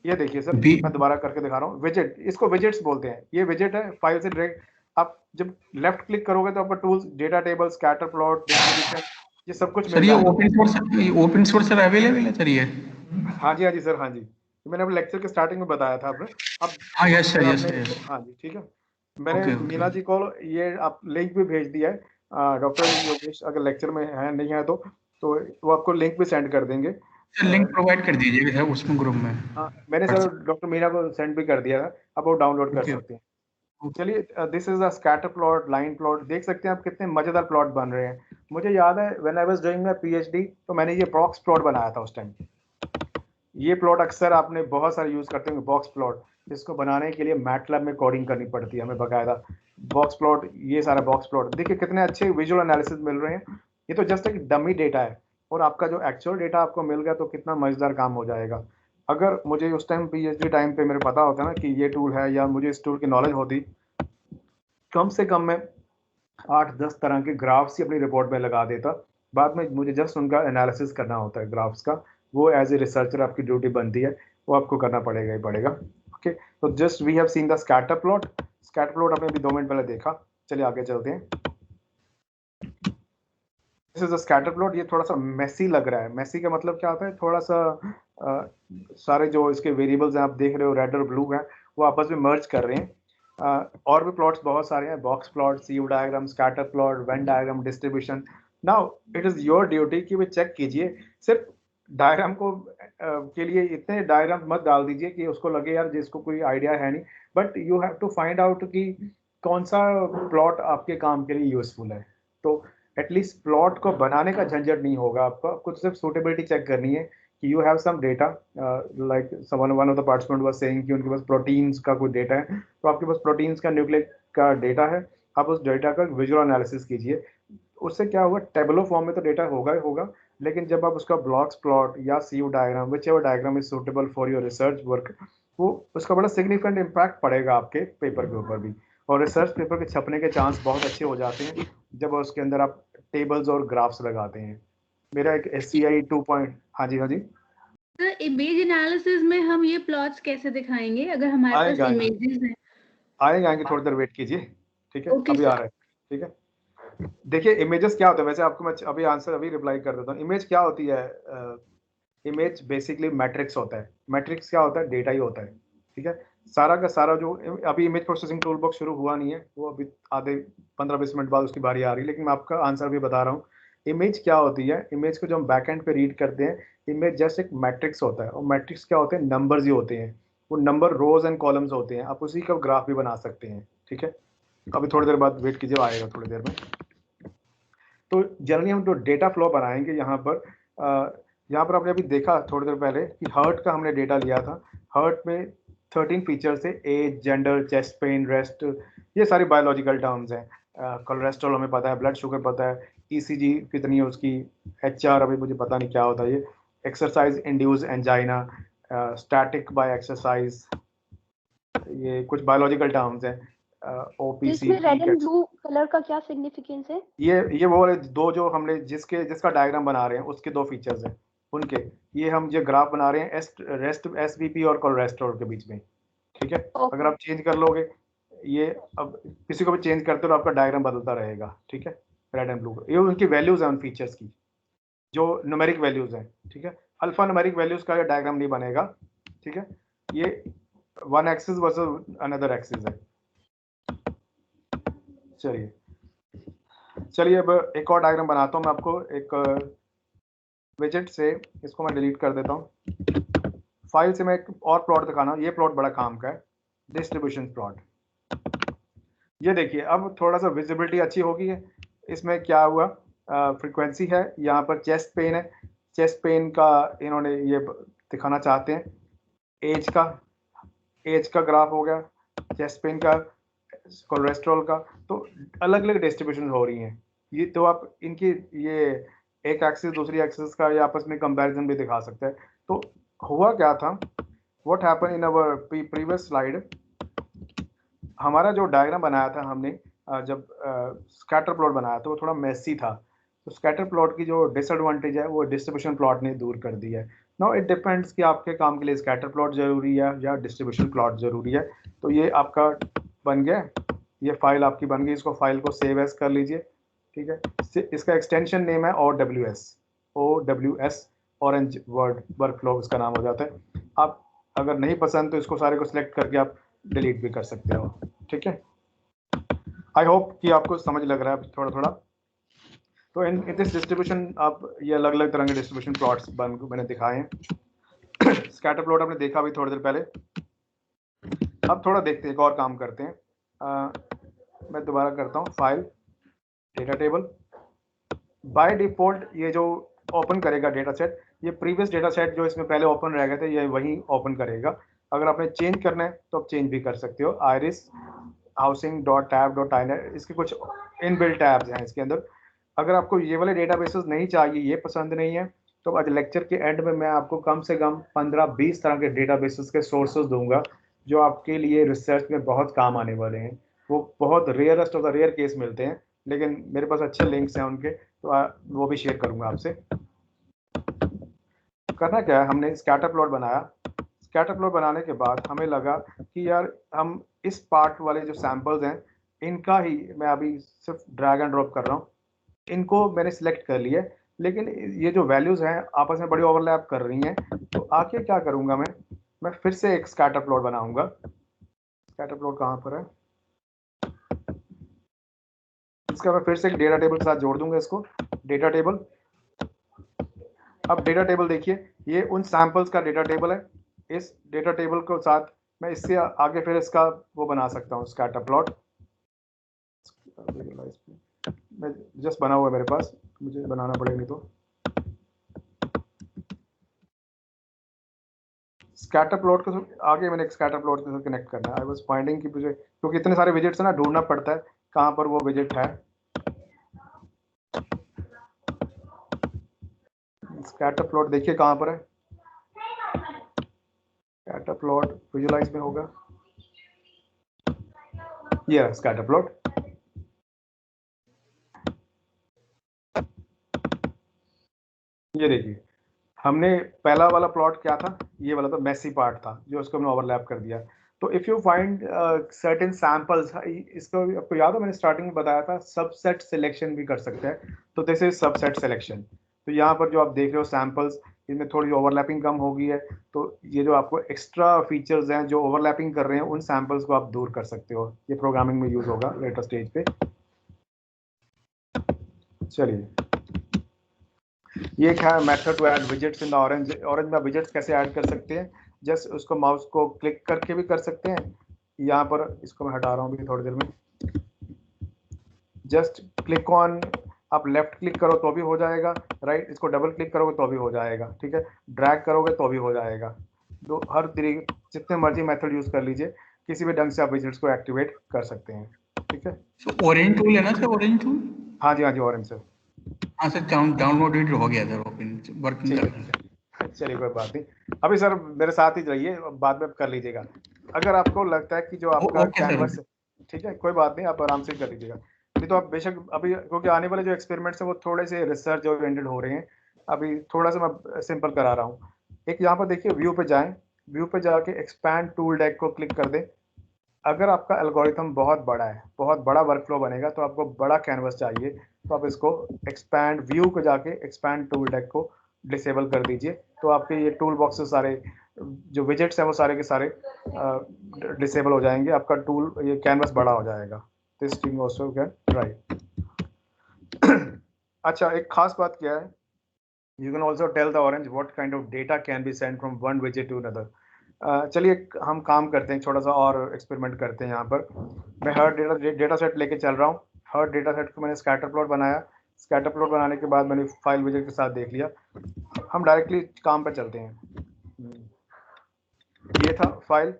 S1: ये देखिए सर, मैं दोबारा करके दिखा रहा हूँ। विजेट, इसको विजेट्स बोलते हैं। ये विजेट है, फाइल से डायरेक्ट आप जब लेफ्ट क्लिक करोगे तो आपका tools, data table, scatter plot, distribution, ये सब कुछ
S6: सर। ये ओपन सोर्स सर अवेलेबल है सर ये?
S1: हाँ जी सर, हाँ जी, मैंने अपने लेक्चर के स्टार्टिंग में बताया था आपने। अब
S6: हाँ यस सर, यस
S1: हाँ जी, ठीक है। मैंने मीना जी को ये आप लिंक भी भेज दिया है, डॉक्टर योगेश अगर लेक्चर में है नहीं है तो वो आपको लिंक भी सेंड कर देंगे।
S6: लिंक प्रोवाइड कर दीजिएगा सर उसमें ग्रुप में।
S1: हाँ, मैंने सर डॉक्टर मीना को सेंड भी कर दिया था, आप वो डाउनलोड कर सकते हैं। चलिए, this is a scatter plot, line plot, देख सकते हैं आप कितने मजेदार प्लॉट बन रहे हैं। मुझे याद है when I was doing my PhD, तो मैंने ये बॉक्स प्लॉट बनाया था उस टाइम। ये प्लॉट अक्सर आपने बहुत सारे यूज करते होंगे, बॉक्स प्लॉट, जिसको बनाने के लिए मैटलैब में कोडिंग करनी पड़ती है हमें बकायदा। बॉक्स प्लॉट, ये सारा बॉक्स प्लॉट, देखिए कितने अच्छे विजुअल एनालिसिस मिल रहे हैं। ये तो जस्ट एक डमी डेटा है, और आपका जो एक्चुअल डेटा आपको मिल गया तो कितना मजेदार काम हो जाएगा। अगर मुझे उस टाइम पीएचडी टाइम पे मेरे पता होता ना कि ये टूल है, या मुझे इस टूल की नॉलेज होती, कम से कम मैं 8-10 तरह के ग्राफ्स ही अपनी रिपोर्ट में लगा देता। बाद में मुझे जस्ट उनका एनालिसिस करना होता है ग्राफ्स का, वो एज ए रिसर्चर आपकी ड्यूटी बनती है, वो आपको करना पड़ेगा ही पड़ेगा। ओके, तो just we have seen the scatter plot. Scatter plot आपने अभी 2 मिनट पहले देखा। चलिए आगे चलते हैं। This is the scatter plot. ये थोड़ा सा मेसी लग रहा है। मेसी का मतलब क्या होता है? थोड़ा सा सारे जो इसके वेरिएबल्स हैं आप देख रहे हो, रेड और ब्लू हैं, वो आपस में मर्ज कर रहे हैं। और भी प्लॉट्स बहुत सारे हैं, box plot, sieve diagram, scatter plot, venn diagram, distribution. Now it is your duty कि वे चेक कीजिए। सिर्फ डायग्राम को के लिए इतने डायग्राम मत डाल दीजिए कि उसको लगे यार जिसको कोई आइडिया है नहीं, but you have to find out कि कौन सा प्लॉट आपके काम के लिए यूजफुल है। तो एटलीस्ट प्लॉट को बनाने का झंझट नहीं होगा आपका, कुछ सिर्फ सूटेबिलिटी चेक करनी है कि you have some data, like one of the participant was saying कि उनके पास प्रोटीन्स का कोई डेटा है, तो आपके पास प्रोटीन्स का न्यूक्लिक का डेटा है, आप उस डेटा का विजुअल एनालिसिस कीजिए। उससे क्या होगा, टेबलो फॉर्म में तो डेटा होगा ही होगा, लेकिन जब आप उसका ब्लॉक्स प्लॉट या sieve diagram, whichever diagram is suitable for your research work, वो उसका बड़ा सिग्निफिकेंट इम्पैक्ट पड़ेगा आपके पेपर के ऊपर भी। और रिसर्च पेपर के छपने के चांस बहुत अच्छे हो जाते हैं जब उसके अंदर आप टेबल्स और ग्राफ्स लगाते हैं। मेरा एक SCI 2 पॉइंट, हाँ जी
S4: सर इमेज एनालिसिस में हम ये प्लॉट्स कैसे दिखाएंगे अगर हमारे पास इमेजेस हैं?
S1: आएंगे थोड़ी देर वेट कीजिए, ठीक है। अभी आ रहा है, ठीक है। देखिए इमेजेस क्या होता है, वैसे आपको मैं अभी आंसर अभी रिप्लाई कर देता हूँ। इमेज क्या होती है? इमेज बेसिकली मैट्रिक्स होता है। मैट्रिक्स क्या होता है? डेटा ही होता है, ठीक है। सारा का सारा जो अभी इमेज प्रोसेसिंग टूल बॉक्स शुरू हुआ नहीं है, वो अभी आधे 15-20 मिनट बाद उसकी बारी आ रही है, लेकिन मैं आपका आंसर भी बता रहा हूँ। इमेज क्या होती है? इमेज को जो हम बैक एंड पे रीड करते हैं, इमेज जस्ट एक मैट्रिक्स होता है। और मैट्रिक्स क्या होते हैं? नंबर्स ही होते हैं। वो नंबर रोज एंड कॉलम्स होते हैं, आप उसी का ग्राफ भी बना सकते हैं, ठीक है। अभी थोड़ी देर बाद वेट कीजिए, आएगा थोड़ी देर में। तो जनरली हम जो डेटा फ्लो बनाएंगे यहाँ पर आपने अभी देखा थोड़ी देर पहले कि हर्ट का हमने डेटा लिया था। हर्ट में 13 फीचर्स है, age, gender, chest pain, rest, ये सारी बायोलॉजिकल टर्म्स हैं। कोलेस्ट्रॉल हमें पता है, ब्लड शुगर पता है, ECG कितनी है उसकी, HR अभी मुझे पता नहीं क्या होता है ये, exercise induce angina, static by exercise, ये कुछ बायोलॉजिकल टर्म्स हैं। OPC,
S7: इसमें रेड एंड ब्लू कलर का क्या सिग्निफिकेंस है?
S1: ये वो दो जो हमने जिसका डायग्राम बना रहे हैं उसके 2 फीचर्स हैं उनके। ये हम जो ग्राफ बना रहे हैं रेस्ट SVP और कोलेस्ट्रॉल के बीच में, ठीक है। अगर आप चेंज कर लोगे ये, अब किसी को भी चेंज करते हो तो आपका डायग्राम बदलता रहेगा, ठीक है। रेड एंड ब्लू, ये उनकी वैल्यूज हैं उन फीचर्स की, जो न्यूमेरिक वैल्यूज हैं, ठीक है। अल्फा न्यूमेरिक वैल्यूज का डायग्राम नहीं बनेगा, ठीक है। ये one axis versus another axis है। चलिए अब एक और डायग्राम बनाता हूँ मैं आपको एक विजेट से। इसको मैं डिलीट कर देता हूँ। फाइल से मैं एक और प्लॉट दिखाना, ये प्लॉट बड़ा काम का है, डिस्ट्रीब्यूशन प्लॉट। ये देखिए अब थोड़ा सा विजिबिलिटी अच्छी होगी है। इसमें क्या हुआ, फ्रीक्वेंसी है, यहाँ पर चेस्ट पेन है, चेस्ट पेन का इन्होंने ये दिखाना चाहते हैं। एज का ग्राफ हो गया, चेस्ट पेन का, कोलेस्ट्रॉल का, तो अलग अलग डिस्ट्रीब्यूशन हो रही हैं। ये तो आप इनकी ये एक एक्सिस दूसरी एक्सिस का ये आपस में कंपैरिजन भी दिखा सकते हैं। तो हुआ क्या था, what happen in our previous slide, हमारा जो डायग्राम बनाया था हमने, जब स्कैटर प्लॉट बनाया तो वो थोड़ा मेसी था। तो स्कैटर प्लॉट की जो डिसएडवांटेज है वो डिस्ट्रीब्यूशन प्लॉट ने दूर कर दी है। नाउ इट डिपेंड्स कि आपके काम के लिए स्कैटर प्लॉट जरूरी है या डिस्ट्रीब्यूशन प्लॉट जरूरी है। तो ये आपका बन गया, ये फाइल आपकी बन गई, इसको फाइल को सेव एज कर लीजिए, ठीक है। इसका एक्सटेंशन नेम है OWS, ऑरेंज वर्ड वर्कफ्लो इसका नाम हो जाता है। आप अगर नहीं पसंद तो इसको सारे को सिलेक्ट करके आप डिलीट भी कर सकते हो, ठीक है। आई होप कि आपको समझ लग रहा है थोड़ा थोड़ा। तो इन दिस डिस्ट्रीब्यूशन आप ये अलग अलग तरह के डिस्ट्रीब्यूशन प्लॉट्स मैंने दिखाए हैं। स्कैटर प्लॉट आपने देखा भी थोड़ी देर पहले। अब थोड़ा देखते हैं, एक और काम करते हैं। मैं दोबारा करता हूँ, file, data table. By default ये जो ओपन करेगा डेटा सेट, ये प्रीवियस डेटा सेट जो इसमें पहले ओपन रह गए थे ये वही ओपन करेगा। अगर आपने चेंज करना है तो आप चेंज भी कर सकते हो। iris housing.tab.inet, इसके कुछ इनबिल्ट टैब्स हैं इसके अंदर। अगर आपको ये वाले डेटाबेसेस नहीं चाहिए, ये पसंद नहीं है, तो आज लेक्चर के एंड में मैं आपको कम से कम 15-20 तरह के डेटाबेसेस के सोर्सेज दूंगा जो आपके लिए रिसर्च में बहुत काम आने वाले हैं। वो बहुत rarest of the rare case मिलते हैं, लेकिन मेरे पास अच्छे लिंक्स हैं उनके, तो वो भी शेयर करूंगा आपसे। करना क्या है, हमने स्कैटर प्लॉट बनाया। स्कैटर प्लॉट बनाने के बाद हमें लगा कि यार हम इस पार्ट वाले जो सैंपल्स हैं इनका ही मैं अभी सिर्फ ड्रैग एंड ड्रॉप कर रहा हूँ, इनको मैंने सिलेक्ट कर लिया, लेकिन ये जो वैल्यूज हैं आपस में बड़ी ओवरलैप कर रही हैं। तो आके क्या करूंगा, मैं फिर से एक स्कैटर प्लॉट बनाऊंगा। स्कैटर प्लॉट कहाँ पर है, इसका मैं फिर से एक डेटा टेबल के साथ जोड़ दूंगा इसको, डेटा टेबल। अब डेटा टेबल देखिए, ये उन सैंपल्स का डेटा टेबल है। इस डेटा टेबल को साथ मैं इससे आगे फिर इसका वो बना सकता हूँ, स्कैटर प्लॉट। मैं जस्ट बना हुआ है मेरे पास, मुझे बनाना पड़ेगा नहीं तो। स्कैटर प्लॉट को आगे मैंने एक स्कैटर प्लॉट के साथ कनेक्ट करना है। आई वाज फाइंडिंग कि मुझे, क्योंकि इतने सारे विजेट्स है ना, ढूंढना पड़ता है कहाँ पर वो विजेट है। स्कैटर प्लॉट देखिए कहाँ पर है, स्कैटर प्लॉट विजुलाइज में होगा, ये स्कैटर प्लॉट। ये देखिए, हमने पहला वाला प्लॉट क्या था, ये वाला तो मेसी पार्ट था जो उसको हमने ओवरलैप कर दिया। तो if you find certain samples, इसको आपको याद हो मैंने स्टार्टिंग में बताया था सबसेट सिलेक्शन भी कर सकते हैं, तो दिस इज सबसेट सिलेक्शन। तो यहाँ पर जो आप देख रहे हो सैंपल्स, इनमें थोड़ी ओवरलैपिंग कम हो गई है, तो ये जो आपको एक्स्ट्रा फीचर्स हैं जो ओवरलैपिंग कर रहे हैं उन सैंपल्स को आप दूर कर सकते हो। ये प्रोग्रामिंग में यूज होगा लेटर स्टेज पे। चलिए, ये क्या है, method to add widgets in the Orange. Orange में विजेट्स कैसे ऐड कर सकते हैं, जस्ट उसको माउस को क्लिक करके भी कर सकते हैं। यहाँ पर इसको मैं हटा रहा हूँ अभी थोड़ी देर में, जस्ट क्लिक ऑन, आप लेफ्ट क्लिक करो तो भी हो जाएगा, राइट इसको डबल क्लिक करोगे तो भी हो जाएगा, ठीक है, ड्रैग करोगे तो भी हो जाएगा। तो हर तरीके, जितने मर्जी मेथड यूज कर लीजिए, किसी भी ढंग से आप विजेट्स को एक्टिवेट कर सकते हैं, ठीक है।
S6: ऑरेंज टूल है ना सर, ऑरेंज टूल?
S1: हाँ जी, हाँ जी, ऑरेंज सर।
S6: हाँ सर, डाउनलोडेड हो गया सर, ओपन वर्किंग कर रहा है।
S1: चलिए कोई बात नहीं, अभी सर मेरे साथ ही रहिए, बाद में कर लीजिएगा। अगर आपको लगता है कि जो आपका कैनवस, ठीक है कोई बात नहीं, आप आराम से कर लीजिएगा। नहीं तो आप बेशक अभी, क्योंकि आने वाले जो एक्सपेरिमेंट्स हैं वो थोड़े से रिसर्च ओरिएंटेड हो रहे हैं, अभी थोड़ा सा मैं सिंपल करा रहा हूँ। एक यहाँ पर देखिए, व्यू पे जाएं, व्यू पे जाके एक्सपैंड टूल डेक को क्लिक कर दें। अगर आपका एल्गोरिथम बहुत बड़ा है, बहुत बड़ा वर्कफ्लो बनेगा, तो आपको बड़ा कैनवस चाहिए, तो आप इसको एक्सपैंड व्यू को जाके एक्सपैंड टूल डेक को डिसेबल कर दीजिए। तो आपके ये टूल बॉक्सेस सारे जो विजेट्स हैं वो सारे के सारे डिसेबल हो जाएंगे, आपका टूल ये कैनवस बड़ा हो जाएगा। This thing also can try. अच्छा, एक खास बात क्या है, you can also tell the orange what kind of data can be send from one विजेट टू अनदर। चलिए हम काम करते हैं, छोटा सा और एक्सपेरिमेंट करते हैं। यहाँ पर मैं हर डेटा सेट लेके चल रहा हूँ। हर डेटा सेट को मैंने स्कैटर प्लॉट बनाया। स्कैटर प्लॉट बनाने के बाद मैंने फाइल विजेट के साथ देख लिया। हम डायरेक्टली काम पे चलते हैं। ये था फाइल।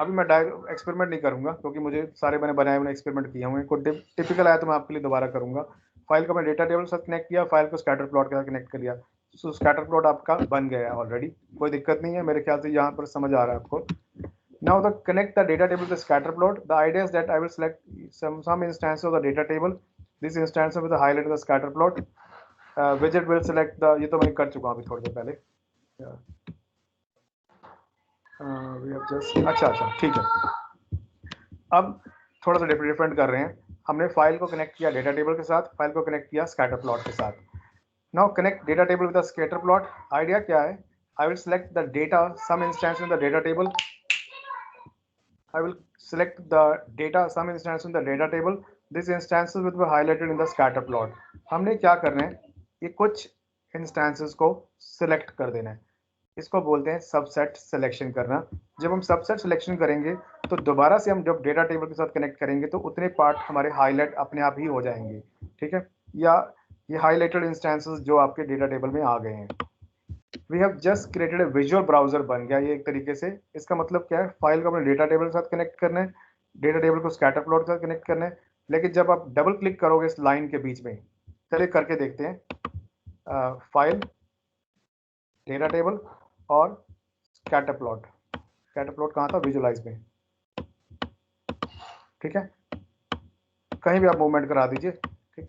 S1: अभी मैं डायरेक्ट एक्सपेरिमेंट नहीं करूंगा क्योंकि मुझे सारे मैंने बनाए, मैंने एक्सपेरिमेंट किए हुए हैं। कोई टिपिकल आया तो मैं आपके लिए दोबारा करूंगा। फाइल को मैं डेटा टेबल के साथ कनेक्ट किया, फाइल को स्कैटर प्लॉट के साथ कनेक्ट कर लिया। सो स्कैटर प्लॉट आपका बन गया है ऑलरेडी, कोई दिक्कत नहीं है मेरे ख्याल से, यहाँ पर समझ आ रहा है आपको। Now the connect the data table to the scatter plot. The idea is that I will select some instance of the data table. This instance with the highlight of the scatter plot. Widget will select the, ये तो मैं कर चुका हूँ अभी थोड़ी देर पहले. We have just, अच्छा ठीक है. अब थोड़ा सा डिफरेंट कर रहे हैं. हमने फाइल को कनेक्ट किया डेटा टेबल के साथ, फाइल को कनेक्ट किया स्कैटर प्लॉट के साथ. Now connect data table with the scatter plot. Idea क्या है? I will select the data, some instance in the data table. I will select the data, some instance in the data table. These instances will be highlighted in the scatter plot. हमने क्या करना है? ये कुछ instances को select कर देना है. इसको बोलते हैं सबसेट सिलेक्शन करना. जब हम सबसेट सिलेक्शन करेंगे तो दोबारा से हम जब डेटा टेबल के साथ कनेक्ट करेंगे तो उतने पार्ट हमारे हाईलाइट अपने आप ही हो जाएंगे. ठीक है, या ये हाईलाइटेड इंस्टेंसेस जो आपके डेटा टेबल में आ गए हैं. We have just created a visual browser बन गया ये एक तरीके से. इसका मतलब क्या है? फाइल को अपने डेटा टेबल के साथ कनेक्ट करना है, डेटा टेबल को स्कैटर प्लॉट के साथ कनेक्ट करना है. लेकिन जब आप डबल क्लिक करोगे इस लाइन के बीच में, चलिए करके देखते हैं. फाइल, डेटा टेबल और स्कैटर प्लॉट. स्कैटर प्लॉट कहाँ था? विजुअलाइज में. ठीक है, कहीं भी आप मूवमेंट करा दीजिए. ठीक,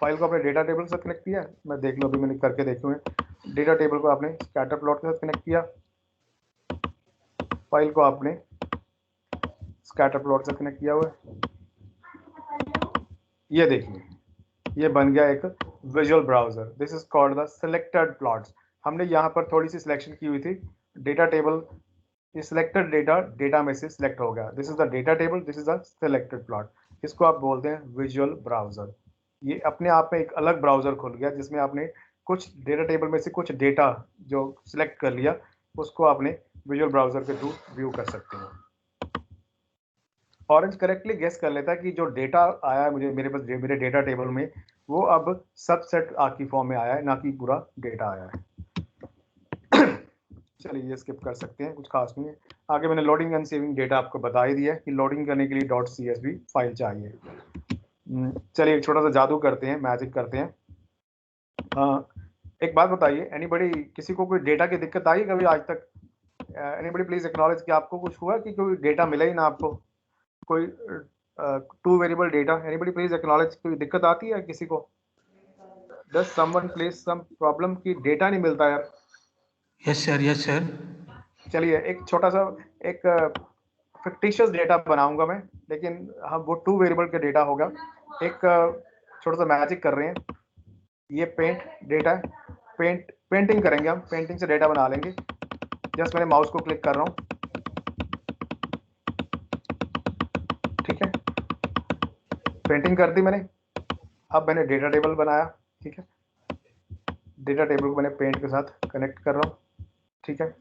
S1: फाइल को अपने डेटा टेबल से कनेक्ट किया. मैं देख लो, अभी मैंने करके देखे हुए. डेटा टेबल को आपने स्कैटर प्लॉट के साथ कनेक्ट किया, फाइल को आपने स्कैटर प्लॉट से कनेक्ट किया हुआ है. ये देखिए, ये बन गया एक visual browser. This is called the selected plots. हमने यहाँ पर थोड़ी सी सिलेक्शन की हुई थी. डेटा टेबल, ये सिलेक्टेड डेटा में से सिलेक्ट हो गया. This is the data table, this is the selected plot. इसको आप बोलते हैं विजुअल ब्राउजर. ये अपने आप में एक अलग ब्राउजर खुल गया जिसमें आपने कुछ डेटा टेबल में से कुछ डेटा जो सिलेक्ट कर लिया उसको आपने विजुअल ब्राउजर के थ्रू व्यू कर सकते हैं. ऑरेंज करेक्टली गेस कर लेता है कि जो डेटा आया है मेरे पास मेरे डेटा टेबल में, वो अब सबसेट की फॉर्म में आया है, ना कि पूरा डेटा आया है. चलिए ये स्किप कर सकते हैं, कुछ खास नहीं है. आगे मैंने लोडिंग एंड सेविंग डेटा आपको बता ही दिया है कि लोडिंग करने के लिए .csv फाइल चाहिए. चलिए एक छोटा सा जादू करते हैं, मैजिक करते हैं. एक बात बताइए, एनीबडी, किसी को कोई डेटा की दिक्कत आई कभी आज तक? एनीबडी प्लीज एक्नॉलेज कि आपको कुछ हुआ कि कोई डेटा मिला ही ना आपको, कोई 2 variable data. Anybody please acknowledge, कोई दिक्कत आती है किसी को? Does someone face some problem कि डेटा नहीं मिलता यार?
S6: Yes sir, yes sir.
S1: चलिए एक छोटा सा एक फिक्टिशियस डेटा बनाऊंगा मैं, लेकिन हम वो 2 वेरिएबल का डेटा होगा. एक छोटा सा मैजिक कर रहे हैं. ये पेंट डेटा है, पेंटिंग करेंगे हम, पेंटिंग से डेटा बना लेंगे. जस्ट मैंने माउस को क्लिक कर रहा हूँ. ठीक है, पेंटिंग कर दी मैंने. अब मैंने डेटा टेबल बनाया. ठीक है, डेटा टेबल को मैंने पेंट के साथ कनेक्ट कर रहा हूँ. ठीक है,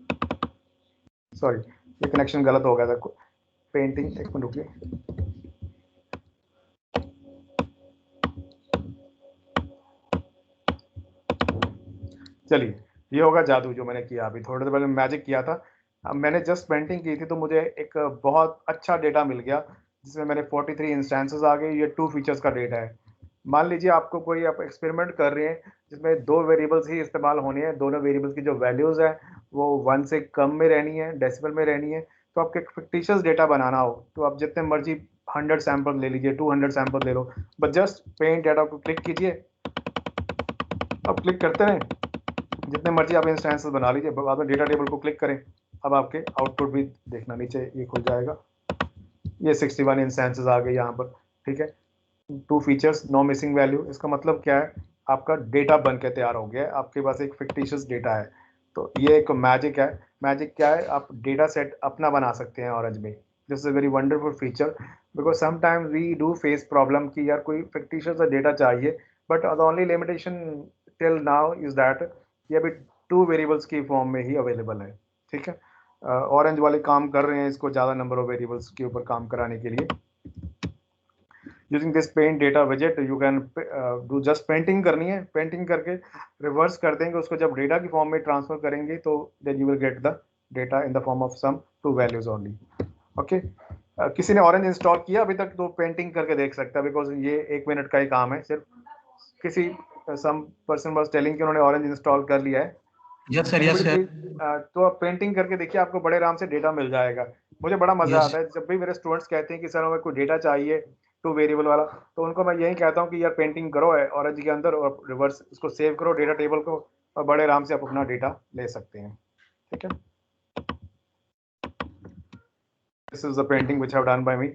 S1: सॉरी ये कनेक्शन गलत हो गया था. पेंटिंग, एक मिनट रुकिए. चलिए ये होगा जादू जो मैंने किया अभी थोड़ी देर पहले मैजिक किया था. अब मैंने जस्ट पेंटिंग की थी तो मुझे एक बहुत अच्छा डेटा मिल गया जिसमें मैंने 43 इंस्टेंसेस आ गए. ये 2 फीचर्स का डेटा है. मान लीजिए आपको कोई, आप एक्सपेरिमेंट कर रहे हैं जिसमें 2 वेरिएबल्स ही इस्तेमाल होने हैं. दोनों वेरिएबल्स की जो वैल्यूज है वो 1 से कम में रहनी है, डेसिमल में रहनी है. तो आपको एक फिक्टिशियस डेटा बनाना हो तो आप जितने मर्जी 100 सैंपल ले लीजिए, 200 सैंपल ले लो. बस जस्ट पेंट डेटा को क्लिक कीजिए. अब क्लिक करते हैं, जितने मर्जी आप इंस्टेंसेस बना लीजिए. बाद में डेटा टेबल को क्लिक करें. अब आपके आउटपुट भी देखना, नीचे ये खुल जाएगा. ये 61 इंस्टेंसेस आ गए यहाँ पर. ठीक है, 2 फीचर्स, नो मिसिंग वैल्यू. इसका मतलब क्या है? आपका डेटा बन के तैयार हो गया है, आपके पास एक फिक्टिशियस डेटा है. तो ये एक मैजिक है. मैजिक क्या है? आप डेटा सेट अपना बना सकते हैं ऑरेंज में. This is a very wonderful feature because sometimes we do face problem कि यार कोई फिक्टिशियस डेटा चाहिए, but the only limitation till now is that ये अभी 2 वेरिएबल्स की फॉर्म में ही अवेलेबल है. ठीक है, ऑरेंज वाले काम कर रहे हैं इसको ज़्यादा नंबर ऑफ वेरिएबल्स के ऊपर काम कराने के लिए. यूजिंग दिस पेंट डेटा विजेट you can do just painting करनी है. पेंटिंग करके रिवर्स कर देंगे उसको. जब डेटा की फॉर्म में ट्रांसफर करेंगे तो then you will get the data in the form of some 2 values only. Okay, किसी ने ऑरेंज इंस्टॉल किया अभी तक तो पेंटिंग करके देख सकता है बिकॉज ये 1 मिनट का ही काम है सिर्फ. किसी सम पर्सन वाज टेलिंग कि उन्होंने ऑरेंज इंस्टॉल कर लिया है.
S6: Yes sir, yes sir.
S1: तो आप पेंटिंग करके देखिए, आपको बड़े आराम से डेटा मिल जाएगा। मुझे बड़ा मजा
S6: Yes.
S1: आता है जब भी मेरे स्टूडेंट्स कहते हैं कि सर हमें कोई डेटा चाहिए 2 वेरिएबल वाला, तो उनको मैं यही कहता हूँ कि यार पेंटिंग करो ऑरेंज के अंदर और रिवर्स उसको सेव करो डेटा टेबल को, और बड़े आराम से आप अपना डेटा ले सकते हैं। ठीक है, this is the painting which have done by me.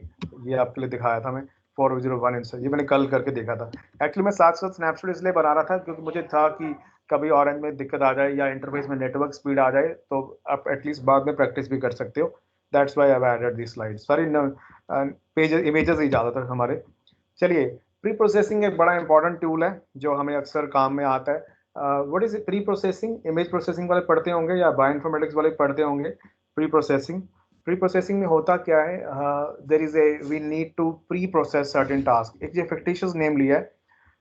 S1: ये आपके लिए दिखाया था मैं 401 इंस्टा, ये मैंने कल करके देखा था। एक्चुअली मैं साथ साथ स्नैपशॉट इसलिए बना रहा था क्योंकि मुझे था कि कभी ऑरेंज में दिक्कत आ जाए या इंटरफेस में नेटवर्क स्पीड आ जाए तो आप एटलीस्ट बाद में प्रैक्टिस भी कर सकते हो। That's why I have added this slides. Sorry pages images ही ज़्यादातर हमारे। चलिए, प्री प्रोसेसिंग एक बड़ा इंपॉर्टेंट टूल है जो हमें अक्सर काम में आता है। What is pre processing? Image processing वाले पढ़ते होंगे या बायोइन्फॉर्मेटिक्स वाले पढ़ते होंगे प्री प्रोसेसिंग। प्री प्रोसेसिंग में होता क्या है? There is a we need to pre process certain task. एक ये फिक्टिशियस नेम लिया है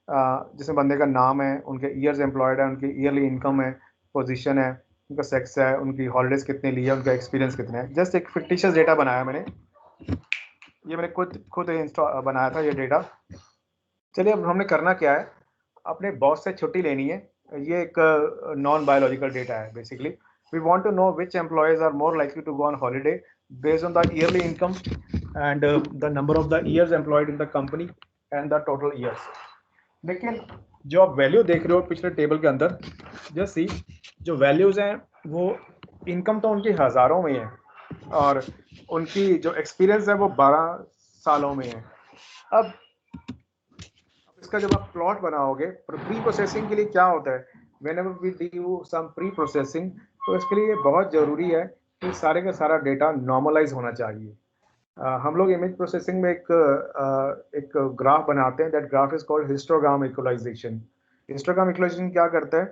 S1: जिसमें बंदे का नाम है, उनके ईयर्स एम्प्लॉयड है, उनकी ईयरली इनकम है, पोजीशन है, उनका सेक्स है, उनकी हॉलीडेज कितने लिए, उनका एक्सपीरियंस कितना है। जस्ट एक फिक्टिशियस डेटा बनाया मैंने, ये मैंने खुद इंस्टॉल बनाया था ये डेटा। चलिए, अब हमने करना क्या है, अपने बॉस से छुट्टी लेनी है। ये एक non biological data is basically. We want to know which employees are more likely to go on holiday based on the yearly income and the number of the years employed in the company and the total years. लेकिन जो आप value देख रहे हो पिछले table के अंदर, just see, जो वैल्यूज हैं वो इनकम तो उनकी हज़ारों में है और उनकी जो एक्सपीरियंस है वो 12 सालों में है। अब इसका जब आप प्लॉट बनाओगे, प्री प्रोसेसिंग के लिए क्या होता है, whenever we do some pre processing, तो इसके लिए बहुत ज़रूरी है कि सारे का सारा डेटा नॉर्मलाइज होना चाहिए। हम लोग इमेज प्रोसेसिंग में एक ग्राफ बनाते हैं। That graph is called histogram equalisation. Histogram equalisation क्या करता है,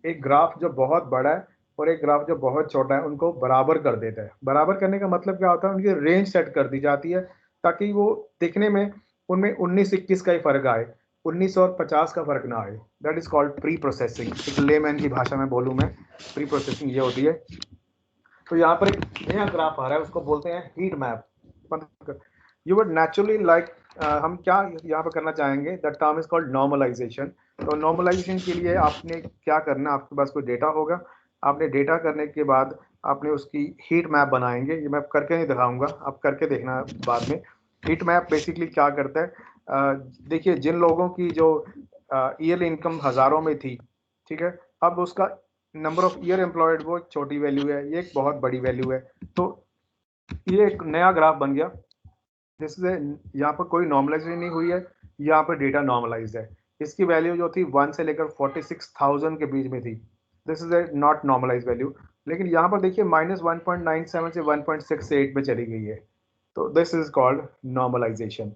S1: एक ग्राफ जो बहुत बड़ा है और एक ग्राफ जो बहुत छोटा है उनको बराबर कर देता है। बराबर करने का मतलब क्या होता है, उनकी रेंज सेट कर दी जाती है ताकि वो दिखने में उनमें 19-21 का ही फर्क आए, 19 और 50 का फर्क ना आए। That is called pre processing. एक लेमैन की भाषा में बोलूँ मैं, प्री प्रोसेसिंग ये होती है। तो यहाँ पर एक नया ग्राफ आ रहा है, उसको बोलते हैं heat map. You would naturally like, हम क्या यहाँ पर करना चाहेंगे, the term is called normalisation. तो नॉर्मलाइजेशन के लिए आपने क्या करना है, आपके पास कोई डेटा होगा, आपने डेटा करने के बाद आपने उसकी हीट मैप बनाएंगे। ये मैं करके नहीं दिखाऊंगा, आप करके देखना बाद में। हीट मैप बेसिकली क्या करता है, देखिए जिन लोगों की जो ईयरली इनकम हज़ारों में थी, ठीक है, अब उसका नंबर ऑफ ईयर एम्प्लॉयड वो एक छोटी वैल्यू है, ये एक बहुत बड़ी वैल्यू है। तो ये एक नया ग्राफ बन गया। जैसे यहाँ पर कोई नॉर्मलाइजेशन नहीं हुई है, यहाँ पर डेटा नॉर्मलाइज है। इसकी वैल्यू जो थी 1 से लेकर 46,000 के बीच में थी। This is a not normalise value. लेकिन यहाँ पर देखिए -1.97 से 1.68 में चली गई है। तो दिस इज कॉल्ड नॉर्मलाइजेशन।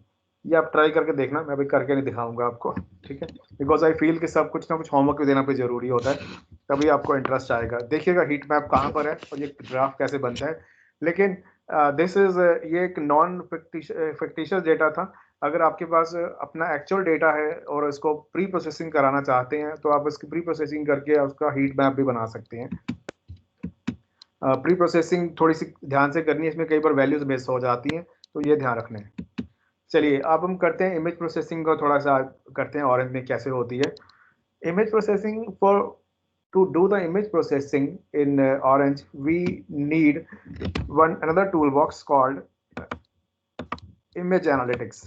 S1: ये आप ट्राई करके देखना, मैं अभी करके नहीं दिखाऊंगा आपको, ठीक है, बिकॉज आई फील कि सब कुछ ना कुछ होमवर्क भी देना पे जरूरी होता है, तभी आपको इंटरेस्ट आएगा। देखिएगा हीट मैप कहाँ पर है और ये ग्राफ कैसे बनता है। लेकिन दिस इज ये एक नॉन फिक्टिशियस डेटा था। अगर आपके पास अपना एक्चुअल डेटा है और इसको प्री प्रोसेसिंग कराना चाहते हैं तो आप इसकी प्री प्रोसेसिंग करके उसका हीट मैप भी बना सकते हैं। प्री प्रोसेसिंग थोड़ी सी ध्यान से करनी है, इसमें कई बार वैल्यूज मिस हो जाती हैं, तो ये ध्यान रखना है। चलिए, अब हम करते हैं इमेज प्रोसेसिंग को थोड़ा सा करते हैं ऑरेंज में कैसे होती है image processing. For to do the image processing in Orange, we need another toolbox called image analytics.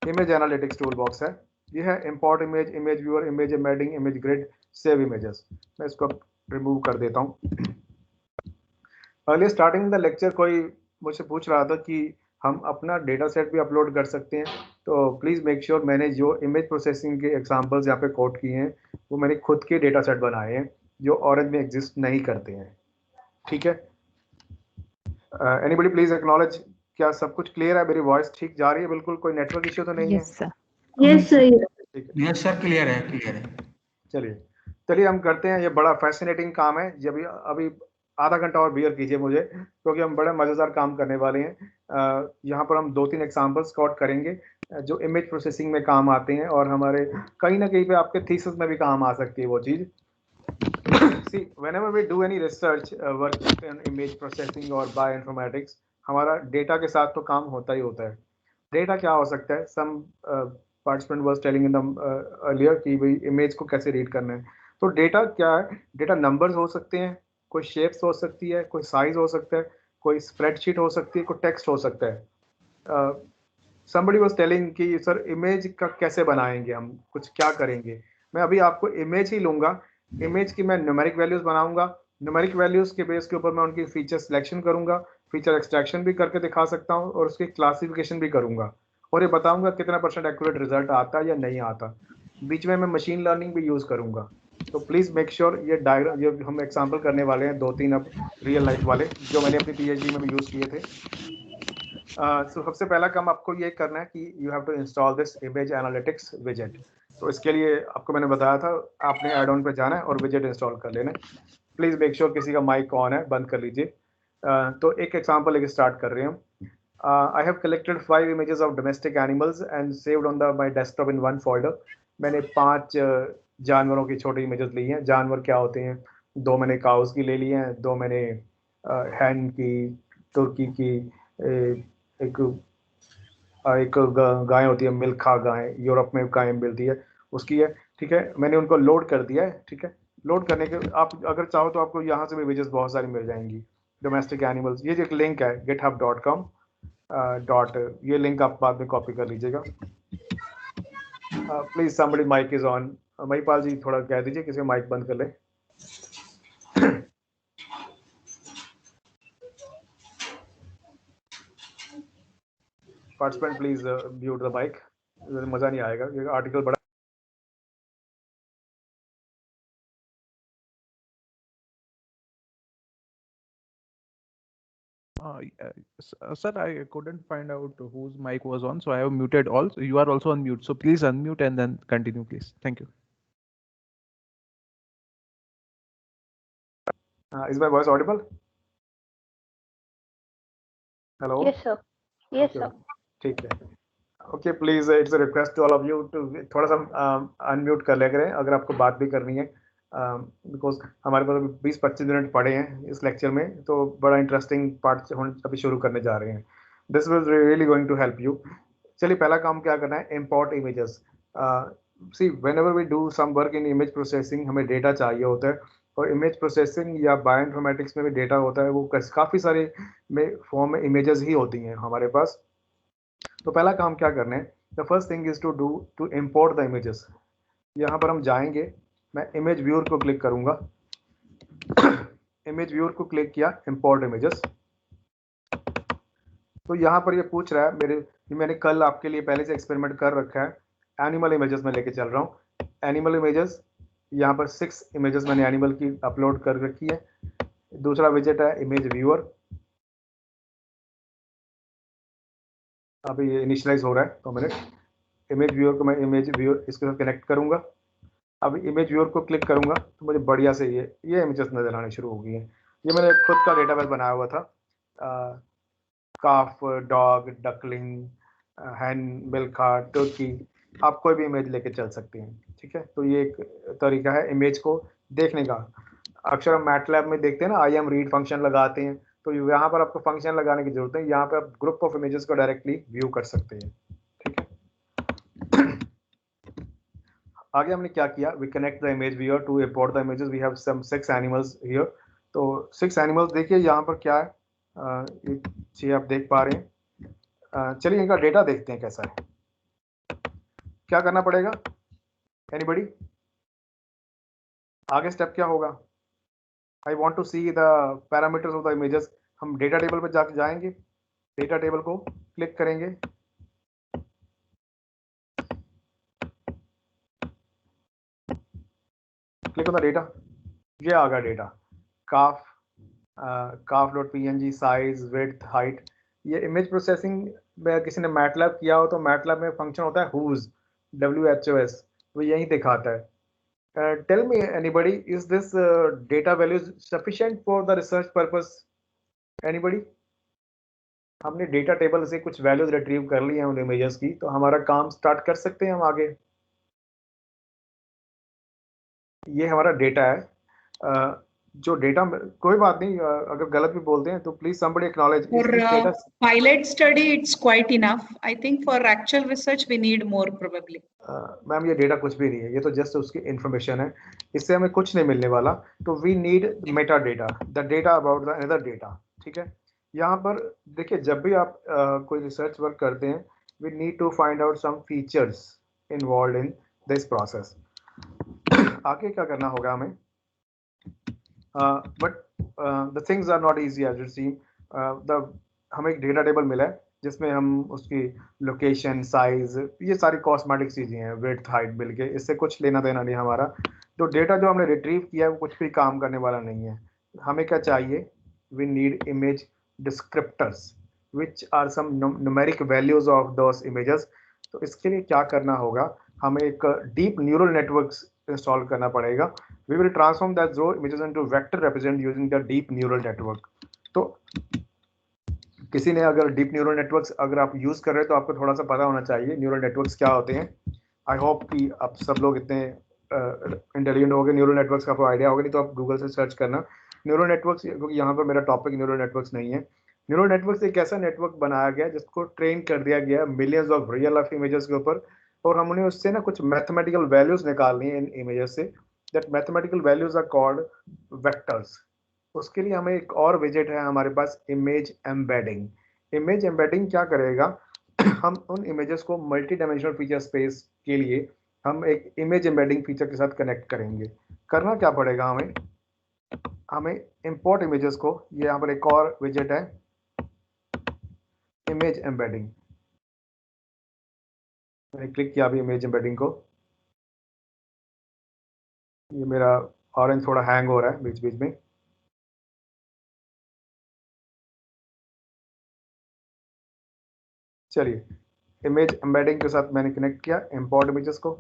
S1: Image analytics toolbox है, ये है import image, image viewer, image embedding, image grid, save images। मैं इसको remove कर देता हूँ। अगले starting the lecture कोई मुझसे पूछ रहा था कि हम अपना डेटा सेट भी अपलोड कर सकते हैं, तो प्लीज़ मेक श्योर मैंने जो इमेज प्रोसेसिंग के एग्जांपल्स यहाँ पे कोट किए हैं वो मैंने खुद के डेटा सेट बनाए हैं जो ऑरेंज में एग्जिस्ट नहीं करते हैं, ठीक है। एनीबॉडी प्लीज एक्नॉलेज, क्या सब कुछ क्लियर है? मेरी वॉइस ठीक जा रही है बिल्कुल, कोई नेटवर्क इश्यू तो नहीं है?
S4: Yes sir.
S6: Yes sir, clear है, क्लियर है।
S1: चलिए हम करते हैं। ये बड़ा फैसिनेटिंग काम है, जब अभी आधा घंटा और बियर कीजिए मुझे, क्योंकि हम बड़े मज़ेदार काम करने वाले हैं। यहाँ पर हम 2-3 एग्जांपल्स स्कॉट करेंगे जो इमेज प्रोसेसिंग में काम आते हैं और हमारे कहीं ना कहीं पे आपके थीसिस में भी काम आ सकती है वो चीज़। सी, whenever we do any research work in image processing और bioinformatics, हमारा डेटा के साथ तो काम होता ही होता है। डेटा क्या हो सकता है? Some participant was telling in the earlier कि भाई इमेज को कैसे रीड करना है। तो डेटा क्या है? डेटा नंबर्स हो सकते हैं, कोई शेप्स हो सकती है, कोई साइज हो सकता है, कोई स्प्रेडशीट हो सकती है, कोई टेक्स्ट हो सकता है। somebody was telling कि सर इमेज का कैसे बनाएंगे, हम कुछ क्या करेंगे। मैं अभी आपको इमेज ही लूंगा, इमेज की मैं न्यूमेरिक वैल्यूज बनाऊंगा, न्यूमेरिक वैल्यूज के बेस के ऊपर मैं उनकी फीचर सिलेक्शन करूंगा, फीचर एक्सट्रैक्शन भी करके दिखा सकता हूँ और उसकी क्लासिफिकेशन भी करूंगा और ये बताऊंगा कितना % एक्यूरेट रिजल्ट आता है या नहीं आता। बीच में मैं मशीन लर्निंग भी यूज करूंगा। तो प्लीज मेक श्योर ये डायग्राम जो हम एग्जाम्पल करने वाले हैं 2-3 अब रियल लाइफ वाले जो मैंने अपनी PhD में भी यूज किए थे। सो सबसे पहला काम आपको ये करना है कि you have to install this image analytics विजेट। तो इसके लिए आपको मैंने बताया था आपने एड ऑन पे जाना है और विजेट इंस्टॉल कर लेना है। प्लीज मेक श्योर किसी का माइक ऑन है, बंद कर लीजिए। तो एक एग्जांपल लेके स्टार्ट कर रहे हैं हम। I have collected 5 images of domestic animals and saved on the my desktop in 1 folder. मैंने 5 जानवरों की छोटी इमेजेस ली हैं। जानवर क्या होते हैं? 2 मैंने काउस की ले ली हैं, 2 मैंने हैन की, तुर्की की, एक एक गाय होती है मिल्खा गाय, यूरोप में गाय मिलती है, उसकी है। ठीक है, मैंने उनको लोड कर दिया है। ठीक है, लोड करने के आप अगर चाहो तो आपको यहाँ से भी इमेजेस बहुत सारी मिल जाएंगी डोमेस्टिक एनिमल्स। ये जो एक लिंक है github.com डॉट, ये लिंक आप बाद में कॉपी कर लीजिएगा। Please somebody mic is on. Mahipal ji थोड़ा कह दीजिए किसी माइक बंद कर ले। Participant please mute the mic, मजा नहीं आएगा, ये आर्टिकल बड़ा।
S2: Sir, I couldn't find out whose mic was on, so I have muted all. So you are also on mute, so please unmute and then continue, please. Thank you.
S1: Is my voice audible? Hello?
S7: Yes, sir. Yes, sir.
S1: ठीक है। Okay, please it's a request to all of you to थोड़ा सा unmute कर ले करें अगर आपको बात भी करनी है, बिकॉज हमारे पास 20-25 मिनट पड़े हैं इस लेक्चर में, तो बड़ा इंटरेस्टिंग पार्ट अभी शुरू करने जा रहे हैं। This was really going to help you. चलिए पहला काम क्या करना है, import images. See whenever we do some work in image processing हमें डेटा चाहिए होता है, और इमेज प्रोसेसिंग या बायोइन्फॉर्मेटिक्स में भी डेटा होता है, वो काफ़ी सारे में फॉर्म में इमेजेस ही होती हैं हमारे पास। तो पहला काम क्या करना है, the first thing is to import the images. यहाँ पर हम जाएंगे, मैं इमेज व्यूअर को क्लिक करूंगा, इमेज व्यूअर को क्लिक किया, इंपोर्ट इमेजेस। तो यहाँ पर ये पूछ रहा है मैंने कल आपके लिए पहले से एक्सपेरिमेंट कर रखा है, एनिमल इमेजेस में लेके चल रहा हूँ। एनिमल इमेजेस, यहाँ पर 6 इमेजेस मैंने एनिमल की अपलोड कर रखी है। दूसरा विजेट है इमेज व्यूअर, अभी ये इनिशियलाइज हो रहा है, तो मैंने इमेज व्यूअर को मैं इमेज व्यूअर इसके साथ कनेक्ट करूंगा। अब इमेज व्यूअर को क्लिक करूंगा तो मुझे बढ़िया से ये इमेजेस नजर आने शुरू हो गई हैं। ये मैंने खुद का डेटाबेस बनाया हुआ था, काफ, डॉग, डकलिंग, हैन, मिल्खा, टर्की, आप कोई भी इमेज लेके चल सकते हैं। ठीक है, तो ये एक तरीका है इमेज को देखने का। अक्सर हम मैटलैब में देखते हैं ना, आई एम रीड फंक्शन लगाते हैं, तो यहाँ पर आपको फंक्शन लगाने की जरूरत है, यहाँ पर आप ग्रुप ऑफ इमेजेस को डायरेक्टली व्यू कर सकते हैं। ठीक है, आगे हमने क्या किया, we connect the image viewer to import the images. We have some 6 animals here. तो 6 एनिमल्स देखिए यहाँ पर क्या है, ये आप देख पा रहे हैं। चलिए इनका डेटा देखते हैं कैसा है। क्या करना पड़ेगा, एनीबॉडी? आगे स्टेप क्या होगा? I want to see the parameters of the images. हम डेटा टेबल पर जाके जाएंगे, डेटा टेबल को क्लिक करेंगे, क्लिक ऑन द डेटा, ये आ गया डेटा, काफ, काफ.png, साइज, विड्थ, हाइट। ये इमेज प्रोसेसिंग में किसी ने मैटलैब किया हो तो मैटलैब में फंक्शन होता है whos, WHOS, वो यही दिखाता है। Tell me anybody, is this data values sufficient for the research purpose? Anybody? हमने डेटा टेबल से कुछ वैल्यूज रिट्रीव कर ली हैं उन इमेजेस की, तो हमारा काम स्टार्ट कर सकते हैं हम आगे। ये हमारा डेटा है। जो डेटा, कोई बात नहीं, अगर गलत भी बोलते हैं तो please somebody acknowledge
S8: For pilot study, it's quite enough. I think for actual research, we need more probably.
S1: Ma'am ये डेटा कुछ भी नहीं है, ये तो जस्ट उसकी इंफॉर्मेशन है, इससे हमें कुछ नहीं मिलने वाला। तो we need meta data, the data about the another data. ठीक है, यहाँ पर देखिए, जब भी आप कोई रिसर्च वर्क करते हैं, we need to find out some features involve in this process. आगे क्या करना होगा हमें, but the things are not easy as it seem. हमें एक डेटा टेबल मिला है जिसमें हम उसकी लोकेशन, साइज, ये सारी कॉस्मेटिक चीज़ें हैं, विड्थ, हाइट मिल के, इससे कुछ लेना देना नहीं हमारा। तो डेटा जो हमने रिट्रीव किया है वो कुछ भी काम करने वाला नहीं है। हमें क्या चाहिए, we need image descriptors which are some numeric values of those images. तो इसके लिए क्या करना होगा, हमें एक डीप न्यूरल नेटवर्क्स इंस्टॉल करना पड़ेगा। We will transform that raw images into vector represent using the deep neural network. तो किसी ने अगर डीप न्यूरल नेटवर्क्स अगर आप यूज कर रहे हैं तो आपको थोड़ा सा पता होना चाहिए न्यूरल नेटवर्क्स क्या होते हैं। आई होप कि आप सब लोग इतने इंटेलिजेंट हो गए, न्यूरल नेटवर्क्स का आपको आइडिया होगा, नहीं तो आप गूगल से सर्च करना न्यूरल नेटवर्क्स, क्योंकि यहाँ पर मेरा टॉपिक न्यूरल नेटवर्क्स नहीं है। न्यूरल नेटवर्क्स एक ऐसा नेटवर्क बनाया गया जिसको ट्रेन कर दिया गया millions of real life images के ऊपर, और हमने उससे ना कुछ मैथमेटिकल वैल्यूज निकालनी है इन इमेजेस से। That mathematical values are called vectors. उसके लिए हमें एक और विजेट है हमारे पास, इमेज एम्बेडिंग। इमेज एम्बेडिंग क्या करेगा, हम उन इमेजेस को मल्टी डायमेंशनल फीचर स्पेस के लिए हम एक इमेज एम्बेडिंग फीचर के साथ कनेक्ट करेंगे। करना क्या पड़ेगा हमें इंपोर्ट इमेजेस को, ये यहाँ पर एक और विजेट है, इमेज एम्बेडिंग। मैंने क्लिक किया अभी इमेज एम्बेडिंग को, ये मेरा ऑरेंज थोड़ा हैंग हो रहा है बीच बीच में। चलिए, इमेज एम्बेडिंग के साथ मैंने कनेक्ट किया इंपोर्ट इमेजेस को,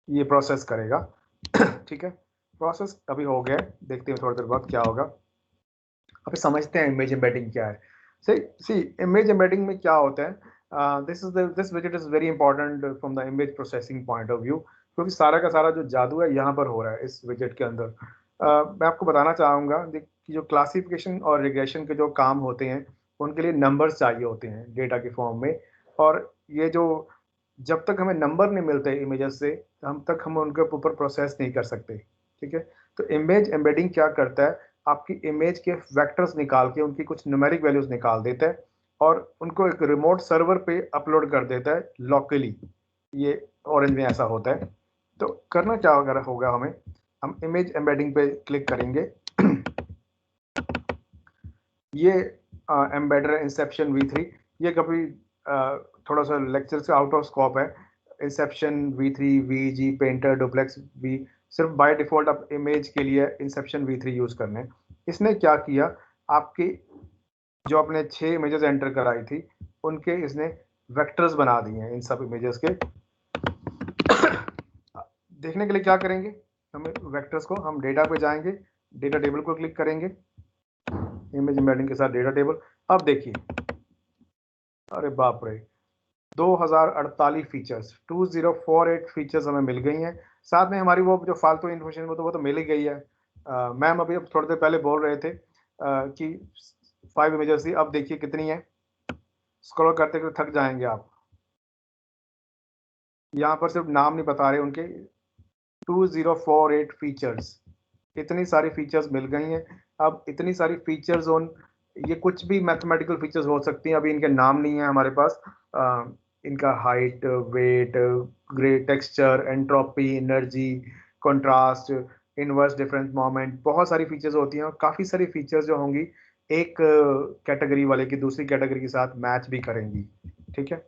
S1: ये प्रोसेस करेगा। ठीक है, प्रोसेस अभी हो गया, देखते हैं थोड़ी देर बाद क्या होगा। अभी समझते हैं इमेज एम्बेडिंग क्या है। सी इमेज एम्बेडिंग में क्या होता है, दिस विजेट is very important from the image processing point of view, क्योंकि सारा का सारा जो जादू है यहाँ पर हो रहा है इस विजेट के अंदर। मैं आपको बताना चाहूँगा कि जो क्लासिफिकेशन और रिग्रेशन के जो काम होते हैं उनके लिए नंबर्स चाहिए होते हैं डेटा के फॉर्म में, और ये जो जब तक हमें नंबर नहीं मिलते इमेजेस से हम उनके ऊपर प्रोसेस नहीं कर सकते। ठीक है, तो इमेज एम्बेडिंग क्या करता है, आपकी इमेज के वेक्टर्स निकाल के उनकी कुछ न्यूमेरिक वैल्यूज निकाल देता है और उनको एक रिमोट सर्वर पे अपलोड कर देता है लॉकली। ये ऑरेंज में ऐसा होता है। तो करना क्या होगा हम इमेज एम्बेडिंग पे क्लिक करेंगे। ये एम्बेडर इंसेप्शन V3, ये कभी थोड़ा सा लेक्चर से आउट ऑफ स्कोप है। Inception V3, VG, painter, duplex V, सिर्फ बाय डिफॉल्ट आप इमेज के लिए इंसेप्शन V3 यूज करने हैं। इसने क्या किया, आपकी जो आपने 6 इमेजेस एंटर कराई थी उनके इसने वेक्टर्स बना दिए हैं इन सब इमेजेस के। देखने के लिए क्या करेंगे, हमें वेक्टर्स को, हम डेटा पे जाएंगे, डेटा टेबल को क्लिक करेंगे, इमेज एम्बेडिंग के साथ डेटा टेबल। अब देखिए, अरे बाप रे, 2048 फीचर्स, 2048 फीचर्स हमें मिल गई हैं। साथ में हमारी वो जो फालतू इन्फॉर्मेशन वो तो मिल ही गई है। मैम अभी अब थोड़ी देर पहले बोल रहे थे कि 5 इमेजेस थी, अब देखिए कितनी है, स्क्रॉल करते करते थक जाएंगे आप। यहाँ पर सिर्फ नाम नहीं बता रहे उनके, 2048 फीचर्स, इतनी सारी फीचर्स मिल गई हैं। अब इतनी सारी फीचर्स ये कुछ भी मैथमेटिकल फीचर्स हो सकती हैं, अभी इनके नाम नहीं है हमारे पास। इनका height, weight, grey texture, entropy, energy, contrast, inverse difference moment, बहुत सारी फीचर्स होती हैं और काफ़ी सारी फीचर्स जो होंगी एक कैटेगरी वाले की दूसरी कैटेगरी के साथ मैच भी करेंगी। ठीक है,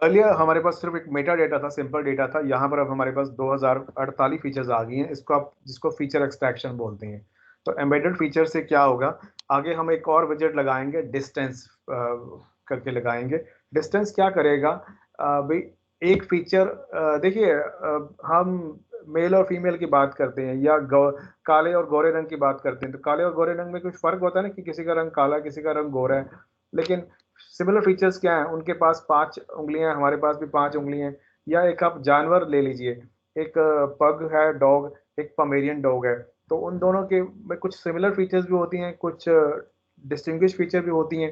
S1: अर्लियर हमारे पास सिर्फ एक मेटा डेटा था, सिंपल डेटा था। यहाँ पर अब हमारे पास 2048 फीचर्स आ गई हैं, इसको आप जिसको फीचर एक्सट्रैक्शन बोलते हैं। तो एम्बेडेड फीचर से क्या होगा, आगे हम एक और विजेट लगाएंगे, डिस्टेंस करके लगाएंगे। डिस्टेंस क्या करेगा, भाई एक फीचर, देखिए हम मेल और फीमेल की बात करते हैं या काले और गोरे रंग की बात करते हैं, तो काले और गोरे रंग में कुछ फर्क होता है ना, कि किसी का रंग काला, किसी का रंग गोरा है, लेकिन सिमिलर फीचर्स क्या हैं, उनके पास 5 उंगलियां, हमारे पास भी 5 उंगलियां हैं, या एक आप जानवर ले लीजिए, एक पग है डॉग, एक पमेरियन डॉग है, तो उन दोनों के में कुछ सिमिलर फीचर्स भी होती हैं, कुछ डिस्टिंग्विश फीचर भी होती हैं।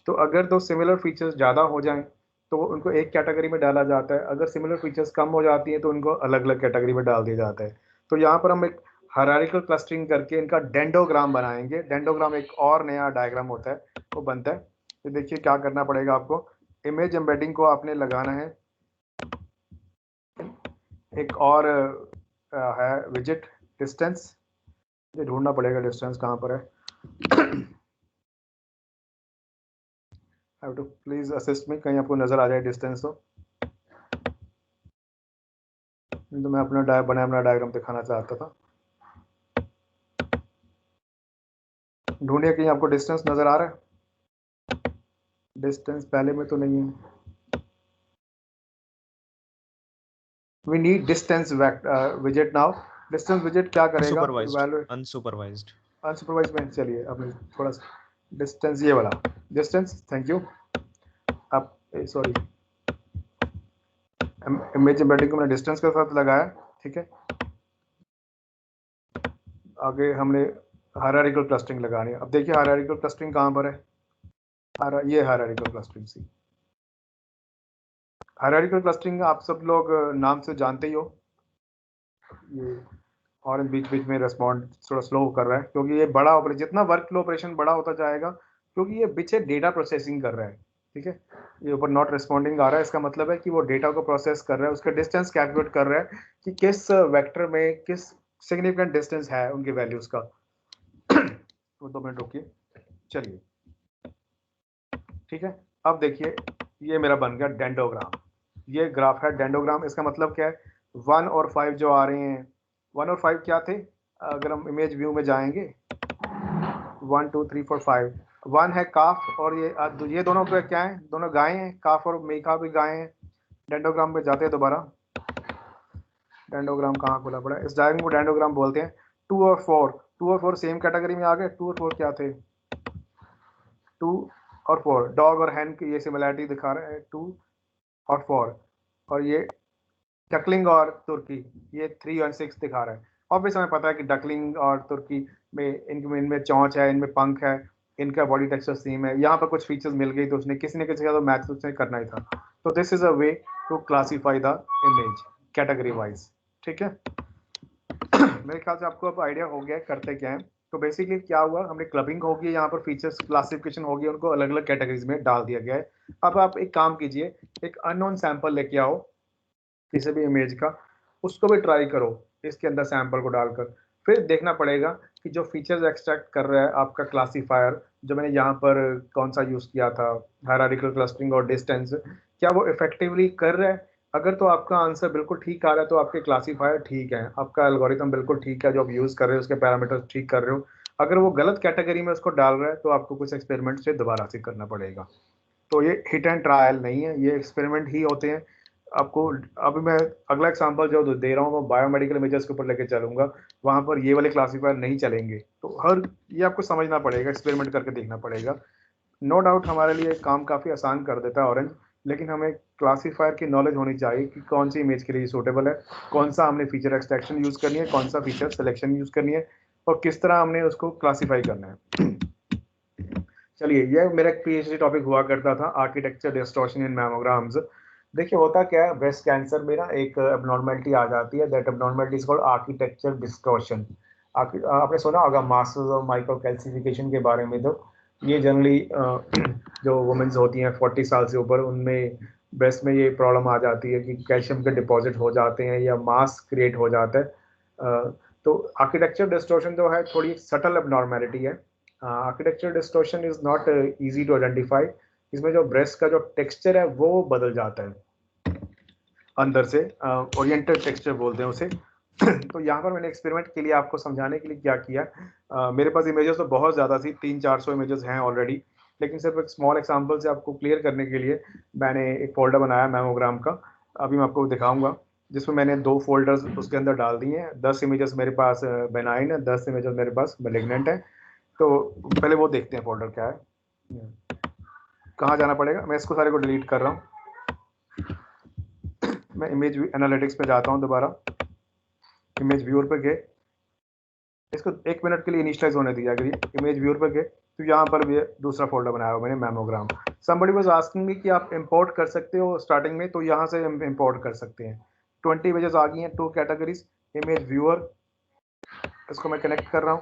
S1: तो अगर दो सिमिलर फीचर्स ज़्यादा हो जाएं तो उनको एक कैटेगरी में डाला जाता है, अगर सिमिलर फीचर्स कम हो जाती हैं तो उनको अलग अलग कैटेगरी में डाल दिया जाता है। तो यहाँ पर हम एक हायरार्किकल क्लस्टरिंग करके इनका डेंडोग्राम बनाएंगे। डेंडोग्राम एक और नया डायग्राम होता है, वो बनता है। तो देखिए क्या करना पड़ेगा आपको, इमेज एम्बेडिंग को आपने लगाना है। एक और है विजिट डिस्टेंस, ये ढूंढना पड़ेगा डिस्टेंस कहाँ पर है। Have to please assist me, कहीं आपको नजर आ जाए डिस्टेंस तो मैं अपना अपना डायग्राम दिखाना चाहता था। ढूंढिए कहीं आपको डिस्टेंस नजर आ रहा है, डिस्टेंस पहले में तो नहीं है। We need distance visit now. Distance visit क्या करेगा,
S9: अनसुपरवाइज्ड
S1: अनसुपरवाइज्ड में, चलिए अब थोड़ा सा डिस्टेंस, ये वाला डिस्टेंस, थैंक यू। अब सॉरी, इमेज एम्बेडिंग को मैंने डिस्टेंस के साथ लगाया, ठीक है। आगे हमने हायरार्किकल क्लस्टरिंग लगानी है। अब देखिए हायरार्किकल क्लस्टरिंग कहाँ पर है, ये हायरार्किकल क्लस्टरिंग सी। हायरार्किकल क्लस्टरिंग आप सब लोग नाम से जानते ही हो। ये ऑरेंज बीच बीच में रिस्पॉन्ड थोड़ा स्लो कर रहा है क्योंकि ये बड़ा ऑपरेशन, जितना वर्क फ्लो ऑपरेशन बड़ा होता जाएगा क्योंकि ये पीछे डेटा प्रोसेसिंग कर रहा है, ठीक है। ये ऊपर नॉट रिस्पॉन्डिंग आ रहा है, इसका मतलब है कि वो डेटा को प्रोसेस कर रहा है, उसका डिस्टेंस कैलकुलेट कर रहा है कि किस वेक्टर में किस सिग्निफिकेंट डिस्टेंस है उनकी वैल्यूज का। तो 2 मिनट रुकिए, चलिए ठीक है। अब देखिए ये मेरा बन गया डेंडोग्राम, ये ग्राफ है डेंडोग्राम। इसका मतलब क्या है, 1 और 5 जो आ रहे हैं, 1 और 5 क्या थे, अगर हम इमेज व्यू में जाएंगे 1 2 3 4 5, 1 है काफ और ये दोनों पे क्या है, दोनों गायें हैं, काफ और मेका भी गायें हैं। डेंडोग्राम पे जाते हैं दोबारा, डेंडोग्राम कहाँ खुला पड़ा है, इस डायग्राम को डेंडोग्राम बोलते हैं। 2 और 4 सेम कैटेगरी में आ गए। 2 और 4 क्या थे, 2 और 4 डॉग और हैन की ये सिमिलैरिटी दिखा रहे हैं, 2 और 4। और ये डकलिंग और तुर्की ये 3 और 6 दिखा रहा है। ऑब्वियस हमें पता है कि डकलिंग और तुर्की में इनमें चोंच है, इनमें पंख है, इनका बॉडी टेक्सचर सेम है। यहाँ पर कुछ फीचर्स मिल गई तो उसने किसी न किसी का तो मैच उसने करना ही था। तो this is a way to classify the image category wise, ठीक है। मेरे ख्याल से आपको अब आइडिया हो गया करते क्या है। तो बेसिकली क्या हुआ, हमने क्लबिंग होगी, यहाँ पर फीचर्स क्लासिफिकेशन होगी, उनको अलग अलग कैटेगरीज में डाल दिया गया है। अब आप एक काम कीजिए, एक अननोन सैंपल लेके आओ किसी भी इमेज का, उसको भी ट्राई करो इसके अंदर सैंपल को डालकर, फिर देखना पड़ेगा कि जो फीचर्स एक्सट्रैक्ट कर रहा है आपका क्लासीफायर, जो मैंने यहाँ पर कौन सा यूज़ किया था, हायरार्किकल क्लस्टरिंग और डिस्टेंस, क्या वो इफेक्टिवली कर रहा है। अगर तो आपका आंसर बिल्कुल ठीक आ रहा है तो आपके क्लासीफायर ठीक है, आपका एल्गोरिथम बिल्कुल ठीक है, जो आप यूज़ कर रहे हो उसके पैरामीटर्स ठीक कर रहे हो। अगर वो गलत कैटेगरी में उसको डाल रहा है तो आपको कुछ एक्सपेरिमेंट से दोबारा से करना पड़ेगा। तो ये हिट एंड ट्रायल नहीं है, ये एक्सपेरिमेंट ही होते हैं। आपको अभी मैं अगला एग्जांपल जो दे रहा हूँ वो बायोमेडिकल इमेजेस के ऊपर लेके चलूंगा, वहां पर ये वाले क्लासीफायर नहीं चलेंगे। तो ये आपको समझना पड़ेगा, एक्सपेरिमेंट करके देखना पड़ेगा। नो डाउट हमारे लिए काम काफ़ी आसान कर देता है ऑरेंज, लेकिन हमें क्लासीफायर की नॉलेज होनी चाहिए कि कौन सी इमेज के लिए सूटेबल है, कौन सा हमने फीचर एक्सट्रैक्शन यूज़ करनी है, कौन सा फीचर सिलेक्शन यूज़ करनी है और किस तरह हमने उसको क्लासीफाई करना है। चलिए, ये मेरा एक पीएचडी टॉपिक हुआ करता था, आर्किटेक्चर डिस्टॉर्शन इन मैमोग्राम्स। देखिए होता क्या है, ब्रेस्ट कैंसर में ना एक एबनॉर्मेलिटी आ जाती है, that abnormality is called architecture distortion. आपने सुना होगा मास्टर्स और माइक्रो कैल्सिफिकेशन के बारे में। तो ये जनरली जो वुमेन्स होती हैं 40 साल से ऊपर, उनमें ब्रेस्ट में ये प्रॉब्लम आ जाती है कि कैल्शियम के डिपॉजिट हो जाते हैं या मास क्रिएट हो जाता है। तो आर्किटेक्चर डिस्टॉर्शन जो है थोड़ी सटल एबनॉर्मेलिटी है। Architecture distortion is not easy to identify. इसमें जो ब्रेस्ट का जो टेक्सचर है वो बदल जाता है अंदर से, ओरिएंटेड टेक्सचर बोलते हैं उसे। तो यहाँ पर मैंने एक्सपेरिमेंट के लिए आपको समझाने के लिए क्या किया, मेरे पास इमेजेस तो बहुत ज़्यादा थी, 300-400 इमेजेस हैं ऑलरेडी, लेकिन सिर्फ एक स्मॉल एग्जांपल से आपको क्लियर करने के लिए मैंने एक फोल्डर बनाया मैमोग्राम का। अभी मैं आपको दिखाऊंगा, जिसमें मैंने 2 फोल्डर्स उसके अंदर डाल दिए हैं। 10 इमेजेस मेरे पास बेनाइन है, 10 इमेजेस मेरे पास मैलिग्नेंट है। तो पहले वो देखते हैं फोल्डर क्या है, कहाँ जाना पड़ेगा। मैं इसको सारे को डिलीट कर रहा हूँ। मैं इमेज एनालिटिक्स पे जाता हूँ दोबारा, इमेज व्यूअर पे गए, इसको 1 मिनट के लिए इनिशियलाइज होने दिया। अगर इमेज व्यूअर पे गए तो यहाँ पर भी दूसरा फोल्डर बनाया हुआ मैंने, mammogram. Somebody was asking me कि आप इंपोर्ट कर सकते हो स्टार्टिंग में, तो यहाँ से हम इंपोर्ट कर सकते हैं। 20 इमेजेस आ गई हैं, 2 कैटेगरीज, इमेज व्यूअर, इसको मैं कनेक्ट कर रहा हूँ,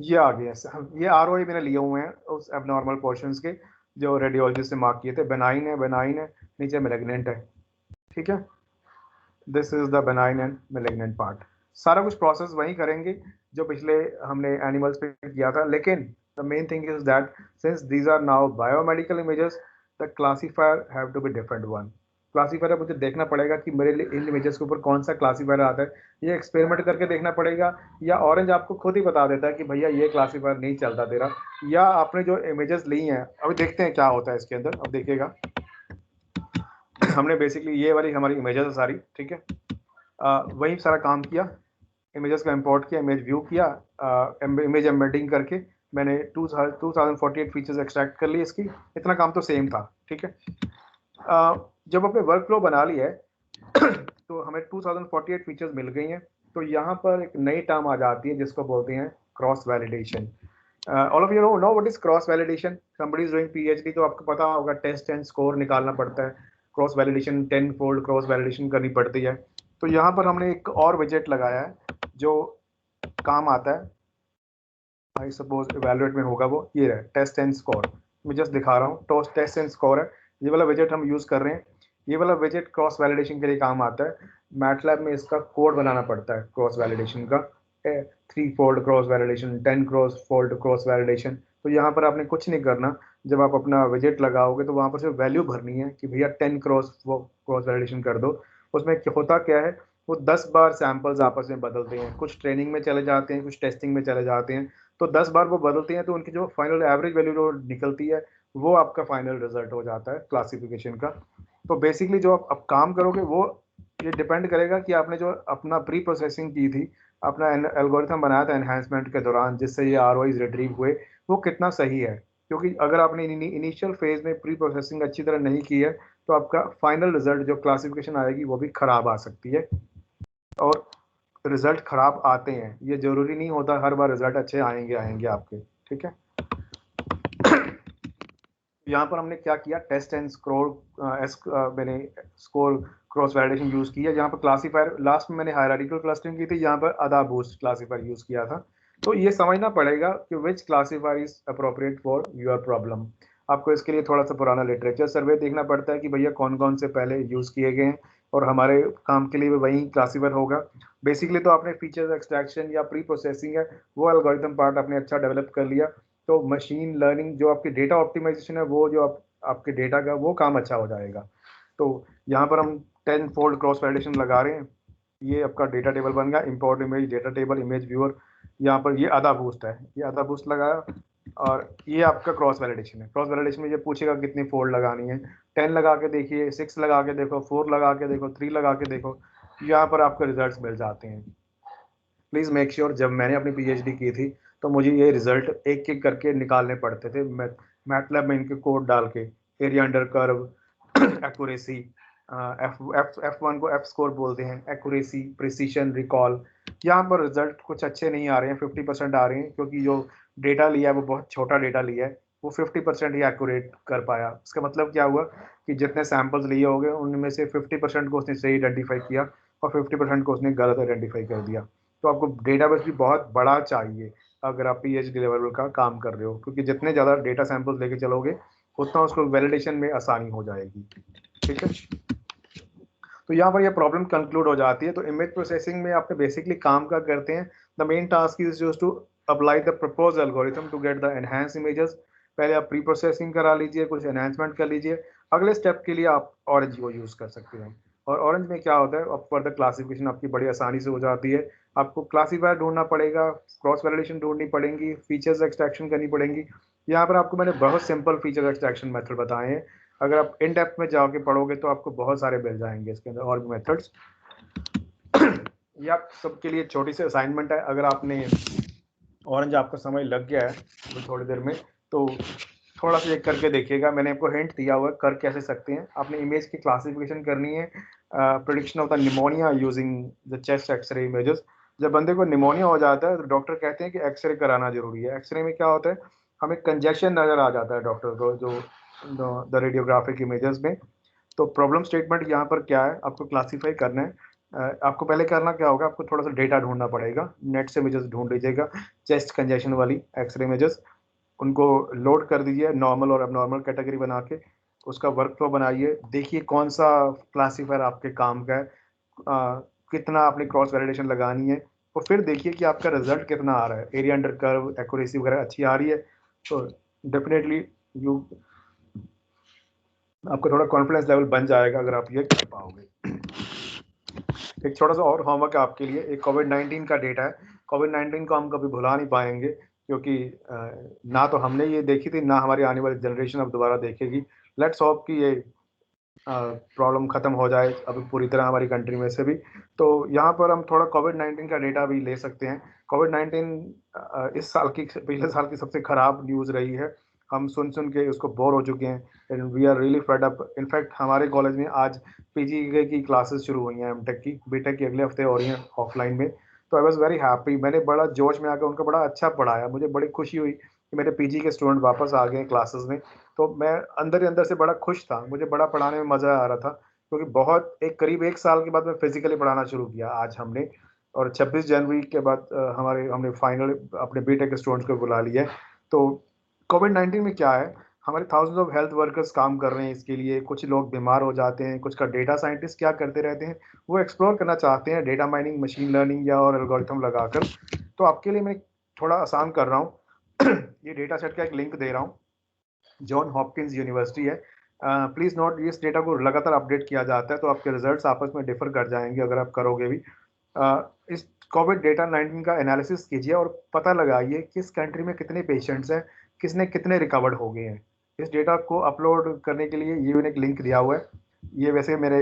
S1: ये आ गए हैं। ये ROI मैंने लिए हुए हैं उस एबनॉर्मल पोर्शंस के जो रेडियोलॉजिस्ट से मार्क किए थे। बेनाइन है, नीचे मैलिग्नेंट है, ठीक है। This is the benign and malignant part. सारा कुछ प्रोसेस वही करेंगे जो पिछले हमने एनिमल्स पे किया था, लेकिन the main thing is that since these are now biomedical images, the classifier have to be different one. Classifier मुझे देखना पड़ेगा कि मेरे लिए इन इमेजेस के ऊपर कौन सा क्लासीफायर आता है, ये एक्सपेरिमेंट करके देखना पड़ेगा, या ऑरेंज आपको खुद ही बता देता है कि भैया ये क्लासीफायर नहीं चलता तेरा, या आपने जो इमेजेस ली हैं, अभी देखते हैं क्या होता है इसके अंदर। अब देखिएगा हमने बेसिकली ये वाली हमारी इमेजेस है सारी, ठीक है, वही सारा काम किया, इमेजेस का इंपोर्ट किया, इमेज व्यू किया, इमेज एम्बेडिंग करके मैंने 2048 फीचर्स एक्सट्रैक्ट कर लिए इसकी। इतना काम तो सेम था, ठीक है। जब आपने वर्क फ्लो बना लिया है तो हमें 2048 फीचर्स मिल गई हैं, तो यहाँ पर एक नई टर्म आ जाती है जिसको बोलते हैं cross validation. All of you know what is cross validation? Somebody is doing PhD तो आपको पता होगा, टेस्ट एंड स्कोर निकालना पड़ता है, cross validation 10 fold cross validation करनी पड़ती है। तो यहाँ पर हमने एक और विजेट लगाया है जो काम आता है, आई सपोज इवैल्यूएट में होगा वो, ये है टेस्ट एंड स्कोर। मैं जस्ट दिखा रहा हूँ, टेस्ट एंड स्कोर है, ये वाला विजेट हम यूज कर रहे हैं। ये वाला विजेट क्रॉस वैलिडेशन के लिए काम आता है। मैटलैब में इसका कोड बनाना पड़ता है क्रॉस वैलिडेशन का, 3 fold cross validation, 10 fold cross validation. तो यहाँ पर आपने कुछ नहीं करना, जब आप अपना विजेट लगाओगे तो वहाँ पर सिर्फ वैल्यू भरनी है कि भैया 10 क्रॉस वैलिडेशन कर दो। उसमें होता क्या है, वो 10 बार सैंपल्स आपस में बदलते हैं, कुछ ट्रेनिंग में चले जाते हैं, कुछ टेस्टिंग में चले जाते हैं, तो 10 बार वो बदलते हैं, तो उनकी जो फाइनल एवरेज वैल्यू जो निकलती है वो आपका फाइनल रिजल्ट हो जाता है क्लासिफिकेशन का। तो बेसिकली जो आप काम करोगे वो ये डिपेंड करेगा कि आपने जो अपना प्री प्रोसेसिंग की थी, अपना एल्गोरिथम बनाया था एनहांसमेंट के दौरान जिससे ये ROIs रिट्रीव हुए, वो कितना सही है। क्योंकि अगर आपने इनिशियल फेज में प्री प्रोसेसिंग अच्छी तरह नहीं की है तो आपका फाइनल रिजल्ट जो क्लासिफिकेशन आएगी वो भी खराब आ सकती है। और रिजल्ट खराब आते हैं, ये जरूरी नहीं होता हर बार रिजल्ट अच्छे आएंगे आपके, ठीक है। यहाँ पर हमने क्या किया, टेस्ट एंड स्कोर, मैंने स्कोर क्रॉस वैलिडेशन यूज किया। यहाँ पर क्लासीफायर लास्ट में मैंने हायरार्किकल क्लस्टरिंग की थी, यहाँ पर आधा बूस्ट क्लासीफायर यूज किया था। तो ये समझना पड़ेगा कि which classifier is appropriate for your problem. आपको इसके लिए थोड़ा सा पुराना लिटरेचर सर्वे देखना पड़ता है कि भैया कौन कौन से पहले यूज किए गए हैं, और हमारे काम के लिए भी वही क्लासीफायर होगा। बेसिकली तो आपने फीचर्स एक्सट्रैक्शन या प्री प्रोसेसिंग है वो एल्गोरिथम पार्ट आपने अच्छा डेवलप कर लिया, तो मशीन लर्निंग जो आपकी डेटा ऑप्टिमाइजेशन है वो जो आपके डेटा का वो काम अच्छा हो जाएगा। तो यहाँ पर हम 10 फोल्ड क्रॉस वैलिडेशन लगा रहे हैं। ये आपका डेटा टेबल बन गया, import image data table, image viewer. यहाँ पर ये आधा बूस्ट है, ये आधा बूस्ट लगाया, और ये आपका क्रॉस वैलिडेशन है। क्रॉस वैलिडेशन में ये पूछेगा कितनी फोल्ड लगानी है, 10 लगा के देखिए, 6 लगा के देखो, 4 लगा के देखो, 3 लगा के देखो, यहाँ पर आपको रिजल्ट मिल जाते हैं। प्लीज़ मेक श्योर, जब मैंने अपनी PhD की थी तो मुझे ये रिजल्ट एक एक करके निकालने पड़ते थे, मैटलैब में इनके कोड डाल के, area under curve, accuracy, F1 को F स्कोर बोलते हैं, एक्यूरेसी, प्रिसीशन, रिकॉल। यहाँ पर रिजल्ट कुछ अच्छे नहीं आ रहे हैं, 50% आ रहे हैं, क्योंकि जो डेटा लिया है वो बहुत छोटा डेटा लिया है, वो 50% ही एक्यूरेट कर पाया। इसका मतलब क्या हुआ कि जितने सैंपल्स लिए होंगे उनमें से 50% को उसने सही आइडेंटिफाई किया और 50% को उसने गलत आइडेंटिफाई कर दिया। तो आपको डेटाबेस भी बहुत बड़ा चाहिए अगर आप PhD लेवल का काम कर रहे हो, क्योंकि जितने ज़्यादा डेटा सैंपल्स लेके चलोगे उतना उसको वैलिडेशन में आसानी हो जाएगी, ठीक है। तो यहाँ पर ये प्रॉब्लम कंक्लूड हो जाती है। तो इमेज प्रोसेसिंग में आपने बेसिकली काम क्या करते हैं, the main task is just to apply the propose algorithm to get the enhance images. पहले आप प्री प्रोसेसिंग करा लीजिए, कुछ एनहांसमेंट कर लीजिए, अगले स्टेप के लिए आप ऑरेंज को यूज कर सकते हैं। और ऑरेंज में क्या होता है, अब फर्दर क्लासिफिकेशन आपकी बड़ी आसानी से हो जाती है। आपको क्लासीफायर ढूंढना पड़ेगा, क्रॉस वैलिडेशन ढूंढनी पड़ेगी, फीचर्स एक्सट्रैक्शन करनी पड़ेगी। यहाँ पर आपको मैंने बहुत सिंपल फीचर एक्सट्रैक्शन मेथड बताए हैं, अगर आप इन डेप्थ में जाके पढ़ोगे तो आपको बहुत सारे मिल जाएंगे इसके अंदर और भी मेथड्स। ये आप सबके लिए छोटी सी असाइनमेंट है, अगर आपने ऑरेंज आपका समझ लग गया है तो थोड़ी देर में, तो थोड़ा सा चेक करके देखिएगा, मैंने आपको हिंट दिया हुआ है कर कैसे सकते हैं। आपने इमेज की क्लासिफिकेशन करनी है, prediction of the pneumonia using the chest x-ray images. जब बंदे को निमोनिया हो जाता है तो डॉक्टर कहते हैं कि एक्सरे कराना जरूरी है। एक्सरे में क्या होता है, हमें कंजेशन नजर आ जाता है डॉक्टर को जो द रेडियोग्राफिक इमेजेस में। तो प्रॉब्लम स्टेटमेंट यहाँ पर क्या है, आपको क्लासीफाई करना है। आपको पहले करना क्या होगा, आपको थोड़ा सा डेटा ढूंढना पड़ेगा, नेट से इमेजेस ढूंढ लीजिएगा चेस्ट कंजेशन वाली एक्सरे इमेजेस, उनको लोड कर दीजिए नॉर्मल और एबनॉर्मल कैटेगरी बना के, उसका वर्कफ्लो बनाइए, देखिए कौन सा क्लासीफायर आपके काम का है, कितना आपने क्रॉस वैलिडेशन लगानी है, और फिर देखिए कि आपका रिजल्ट कितना आ रहा है, एरिया अंडर कर्व एक्यूरेसी वगैरह अच्छी आ रही है तो डेफिनेटली यू आपका थोड़ा कॉन्फिडेंस लेवल बन जाएगा अगर आप ये कर पाओगे। एक छोटा सा और होमवर्क है आपके लिए, एक कोविड-19 का डेटा है। कोविड-19 को हम कभी भुला नहीं पाएंगे क्योंकि ना तो हमने ये देखी थी, ना हमारी आने वाली जनरेशन अब दोबारा देखेगी। लेट्स होप कि ये प्रॉब्लम खत्म हो जाए अभी पूरी तरह हमारी कंट्री में से भी। तो यहाँ पर हम थोड़ा कोविड-19 का डेटा भी ले सकते हैं। कोविड-19 इस साल की, पिछले साल की सबसे खराब न्यूज़ रही है। हम सुन के उसको बोर हो चुके हैं and we are really fed up. In fact हमारे कॉलेज में आज पीजी की क्लासेस शुरू हुई हैं, एमटेक की, बीटेक की अगले हफ्ते हो रही हैं ऑफलाइन में। तो आई वॉज वेरी हैप्पी, मैंने बड़ा जोश में आकर उनको बड़ा अच्छा पढ़ाया, मुझे बड़ी खुशी हुई कि मेरे पीजी के स्टूडेंट वापस आ गए हैं क्लासेस में। तो मैं अंदर ही अंदर से बड़ा खुश था, मुझे बड़ा पढ़ाने में मज़ा आ रहा था क्योंकि बहुत करीब 1 साल के बाद मैं फिजिकली पढ़ाना शुरू किया आज हमने, और 26 जनवरी के बाद हमने फाइनल अपने बीटेक के स्टूडेंट्स को बुला लिया है। तो कोविड-19 में क्या है, हमारे थाउजेंड्स ऑफ हेल्थ वर्कर्स काम कर रहे हैं इसके लिए, कुछ लोग बीमार हो जाते हैं, कुछ का डेटा साइंटिस्ट क्या करते रहते हैं, वो एक्सप्लोर करना चाहते हैं डेटा माइनिंग, मशीन लर्निंग या और एल्गोरिथम लगाकर। तो आपके लिए मैं थोड़ा आसान कर रहा हूँ ये डेटा सेट का एक लिंक दे रहा हूँ, जॉन हॉपकिंस यूनिवर्सिटी है। प्लीज़ नोट, इस डेटा को लगातार अपडेट किया जाता है तो आपके रिजल्ट्स आपस में डिफर कर जाएंगे अगर आप करोगे भी। इस कोविड डेटा 19 का एनालिसिस कीजिए और पता लगाइए किस कंट्री में कितने पेशेंट्स हैं, किसने कितने रिकवर्ड हो गए हैं। इस डेटा को अपलोड करने के लिए ये एक लिंक दिया हुआ है। ये वैसे मेरे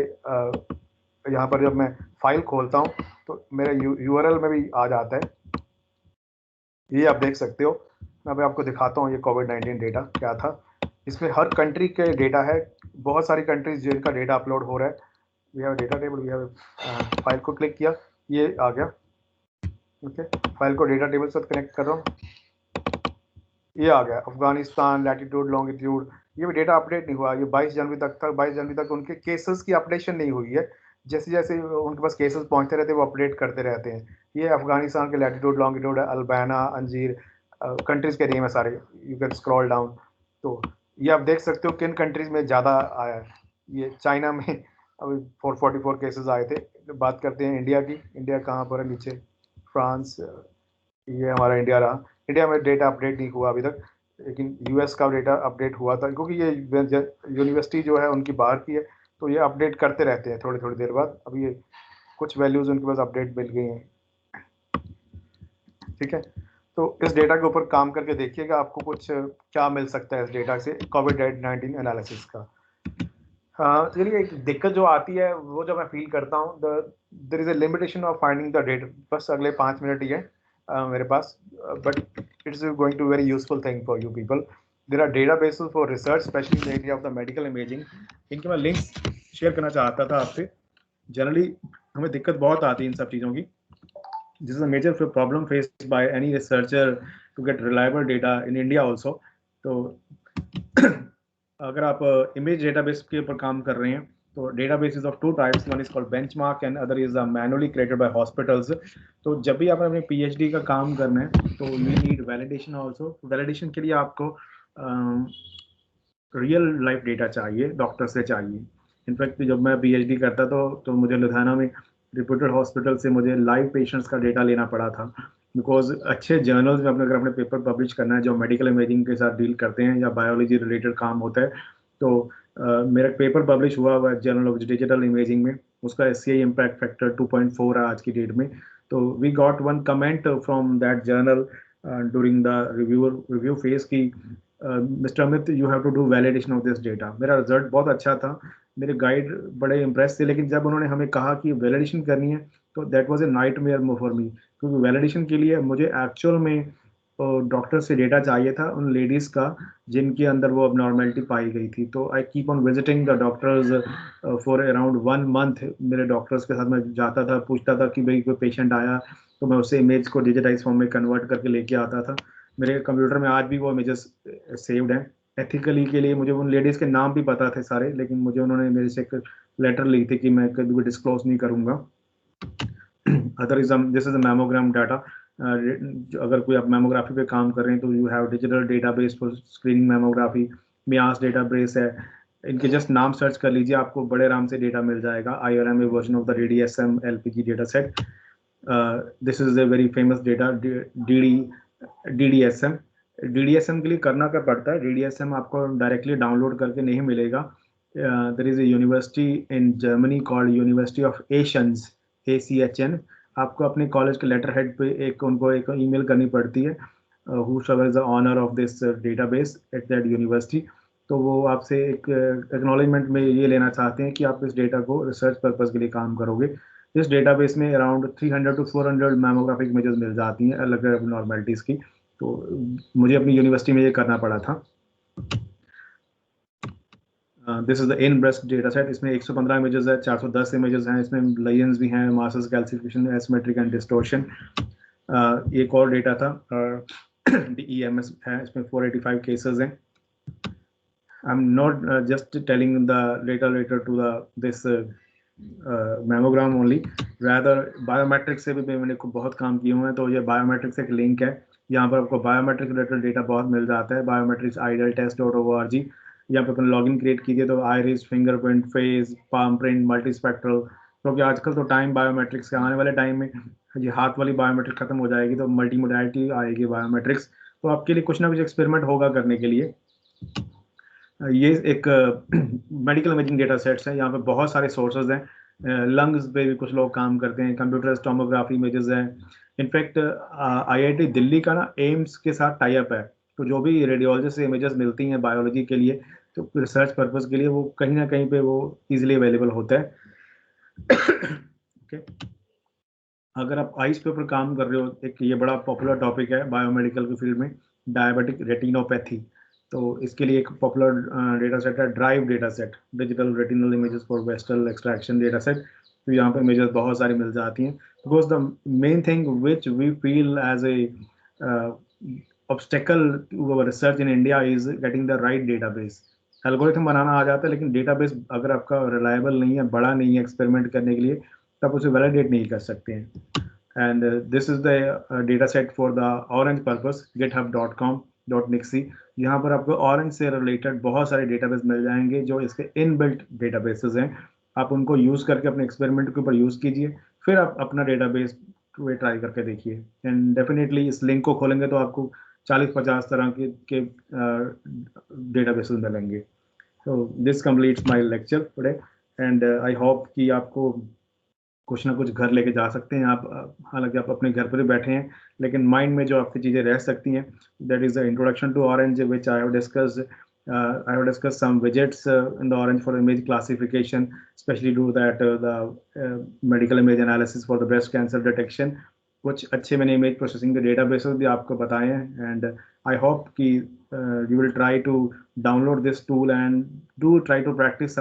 S1: यहाँ पर जब मैं फाइल खोलता हूँ तो मेरे URL में भी आ जाता है, ये आप देख सकते हो। मैं अभी आपको दिखाता हूँ ये कोविड-19 डेटा क्या था। इसमें हर कंट्री के डेटा है, बहुत सारी कंट्रीज जिनका डेटा अपलोड हो रहा है। We have data table, we have file को क्लिक किया, ये आ गया। ओके, फाइल को डेटा टेबल से कनेक्ट कर रहा हूँ, ये आ गया अफगानिस्तान, लैटिट्यूड, लॉन्गिट्यूड। ये भी डेटा अपडेट नहीं हुआ, ये 22 जनवरी तक था। 22 जनवरी तक उनके केसेस की अपडेशन नहीं हुई है, जैसे जैसे उनके पास केसेस पहुंचते रहते हैं वो अपडेट करते रहते हैं। ये अफगानिस्तान के लैटिट्यूड, लॉन्गिट्यूड, अल्बाना, अंजीर कंट्रीज के नेम है सारे, यू कैन स्क्रॉल डाउन। तो ये आप देख सकते हो किन कंट्रीज में ज़्यादा आया है। ये चाइना में अभी 444 केसेस आए थे। बात करते हैं इंडिया की, इंडिया कहाँ पर है, नीचे फ्रांस, ये हमारा इंडिया रहा। इंडिया में डेटा अपडेट नहीं हुआ अभी तक, लेकिन यूएस का डेटा अपडेट हुआ था क्योंकि ये यूनिवर्सिटी जो है उनकी बाहर की है, तो ये अपडेट करते रहते हैं थोड़ी थोड़ी देर बाद। अभी ये कुछ वैल्यूज़ उनके पास अपडेट मिल गई हैं, ठीक है। तो इस डेटा के ऊपर काम करके देखिएगा आपको कुछ क्या मिल सकता है इस डेटा से, कोविड-19 एनालिसिस का। चलिए, एक दिक्कत जो आती है वो जो मैं फील करता हूँ, there is a limitation of finding the data. बस अगले 5 मिनट ही है मेरे पास, but it's going to very useful thing for you people. There are databases for research specially in the area of the medical imaging. इनके मैं links share करना चाहता था आपसे। जनरली हमें दिक्कत बहुत आती है इन सब चीज़ों की। This is a major problem faced by any researcher to get reliable data in India also. तो अगर आप इमेज डेटाबेस के ऊपर काम कर रहे हैं तो databases of 2 types, one is called benchmark and other is manually created by hospitals. तो जब भी आपने अपने पीएचडी का काम करना है तो you need validation also. Validation के लिए आपको रियल लाइफ डेटा चाहिए, डॉक्टर से चाहिए। इनफैक्ट जब मैं पीएचडी करता तो मुझे लुधियाना में रिप्यूटेड हॉस्पिटल से मुझे लाइव पेशेंट्स का डेटा लेना पड़ा था, बिकॉज अच्छे जर्नल्स में अगर अपने पेपर पब्लिश करना है जो मेडिकल इमेजिंग के साथ डील करते हैं या बायोलॉजी रिलेटेड काम होता है, तो मेरा पेपर पब्लिश हुआ है जर्नल ऑफ डिजिटल इमेजिंग में, उसका SCI इम्पैक्ट फैक्टर 2.4 है आज की डेट में। तो we got one comment from that journal during the review phase की mister Amit you have to do validation of this data. मेरा रिजल्ट बहुत अच्छा था, मेरे गाइड बड़े इम्प्रेस थे, लेकिन जब उन्होंने हमें कहा कि वैलिडेशन करनी है तो that was a nightmare for me, क्योंकि वैलिडेशन के लिए मुझे एक्चुअल में डॉक्टर से डेटा चाहिए था उन लेडीज़ का जिनके अंदर वो अबनॉर्मेलिटी पाई गई थी। तो I keep on visiting the doctors for around 1 month. मेरे डॉक्टर्स के साथ मैं जाता था, पूछता था कि भाई कोई पेशेंट आया तो मैं उससे इमेज को डिजिटाइज फॉर्म में कन्वर्ट करके लेके आता था। मेरे कंप्यूटर में आज भी वो इमेजेस सेव्ड हैं। एथिकली के लिए मुझे उन लेडीज़ के नाम भी पता थे सारे, लेकिन मुझे उन्होंने मेरे से एक लेटर ली थी कि मैं कभी भी डिस्क्लोज नहीं करूँगा। Other is this is a mammogram data. अगर कोई आप मेमोग्राफी पे काम कर रहे हैं तो you have digital database for screening mammography. MIAS database है, इनके जस्ट नाम सर्च कर लीजिए, आपको बड़े आराम से डेटा मिल जाएगा। IRMA version of the DDSM LPG data set. This is a very famous data DDSM। DDSM के लिए करना क्या पड़ता है, DDSM आपको डायरेक्टली डाउनलोड करके नहीं मिलेगा। There is a university in Germany called University of Asians, ACHN। आपको अपने कॉलेज के लेटर हेड पे उनको एक ईमेल करनी पड़ती है, whosoever is the honor of this database at that university। तो वो आपसे एक एक्नॉलेजमेंट में ये लेना चाहते हैं कि आप इस डेटा को रिसर्च पर्पस के लिए काम करोगे। इस डेटाबेस में अराउंड 300 to 400 मैमोग्राफिक इमेजेस मिल जाती हैं अलग अलग नॉर्मेलिटीज़ की। तो मुझे अपनी यूनिवर्सिटी में ये करना पड़ा था। This is the in breast data set. इसमें 115 इमेजेस है, 410 इमेजेस हैं, इसमें लाइंस भी हैं, masses calcification, asymmetric and distortion. एक और डेटा था DEMS है, इसमें 485 केसेस हैं। I am not just telling the letter to this mammogram only, rather biometrics से भी मैंने बहुत काम किए हुए हैं। तो ये बायोमेट्रिक्स एक लिंक है, यहाँ पर आपको बायोमेट्रिक रिलेटेड डेटा बहुत मिल जाता है। बायोमेट्रिक्स idletest.org, यहाँ पे अपन लॉगिन क्रिएट कीजिए तो iris, fingerprint, face, palm print, multispectral. क्योंकि आजकल तो टाइम बायोमेट्रिक्स के आने वाले टाइम में ये हाथ वाली बायोमेट्रिक खत्म हो जाएगी तो मल्टी मोडालिटी आएगी बायोमेट्रिक्स। तो आपके लिए कुछ ना कुछ एक्सपेरिमेंट होगा करने के लिए। ये एक मेडिकल इमेजिंग डेटा सेट्स है, यहाँ पे बहुत सारे सोर्सेज हैं। लंग्स पे भी कुछ लोग काम करते हैं, कंप्यूटर टोमोग्राफी इमेजेस हैं। इनफैक्ट IIT दिल्ली का ना एम्स के साथ टाई अप है, तो जो भी रेडियोलॉजिस्ट से इमेजेस मिलती हैं बायोलॉजी के लिए, तो रिसर्च पर्पस के लिए वो कहीं ना कहीं पे वो इजीली अवेलेबल होता है। okay? अगर आप आइस के ऊपर काम कर रहे हो, एक ये बड़ा पॉपुलर टॉपिक है बायोमेडिकल की फील्ड में, डायबिटिक रेटिनोपैथी। तो इसके लिए एक पॉपुलर डेटा सेट है DRIVE data set, digital retinal images for vessel extraction data set. तो यहाँ पे इमेजेस बहुत सारी मिल जाती हैं, because the main thing which we feel as a obstacle to our research in India is getting the right database। Algorithm बनाना आ जाता है, लेकिन डेटाबेस अगर आपका रिलायबल नहीं है, बड़ा नहीं है एक्सपेरिमेंट करने के लिए, तब उसे वैलिडेट नहीं कर सकते हैं। And this is the data set for the orange purpose, github.com.nixi। यहाँ पर आपको ऑरेंज से रिलेटेड बहुत सारे डेटाबेस मिल जाएंगे जो इसके इनबिल्ट डेटाबेसेस हैं। आप उनको यूज़ करके अपने एक्सपेरिमेंट के ऊपर यूज़ कीजिए, फिर आप अपना डेटाबेस वे ट्राई करके देखिए। एंड डेफिनेटली इस लिंक को खोलेंगे तो आपको 40-50 तरह के डेटाबेसेस मिलेंगे। तो this completes my lecture today, and I hope कि आपको कुछ ना कुछ घर लेके जा सकते हैं आप। हालांकि आप अपने घर पर ही बैठे हैं, लेकिन माइंड में जो आपकी चीज़ें रह सकती हैं, that is the introduction to Orange which I have discussed. I have discussed some widgets in the orange for image classification, especially do that the medical image analysis for the breast cancer detection। कुछ अच्छे मैंने image processing के databases भी आपको बताए हैं, and I hope कि you will try to download this tool and do try to practice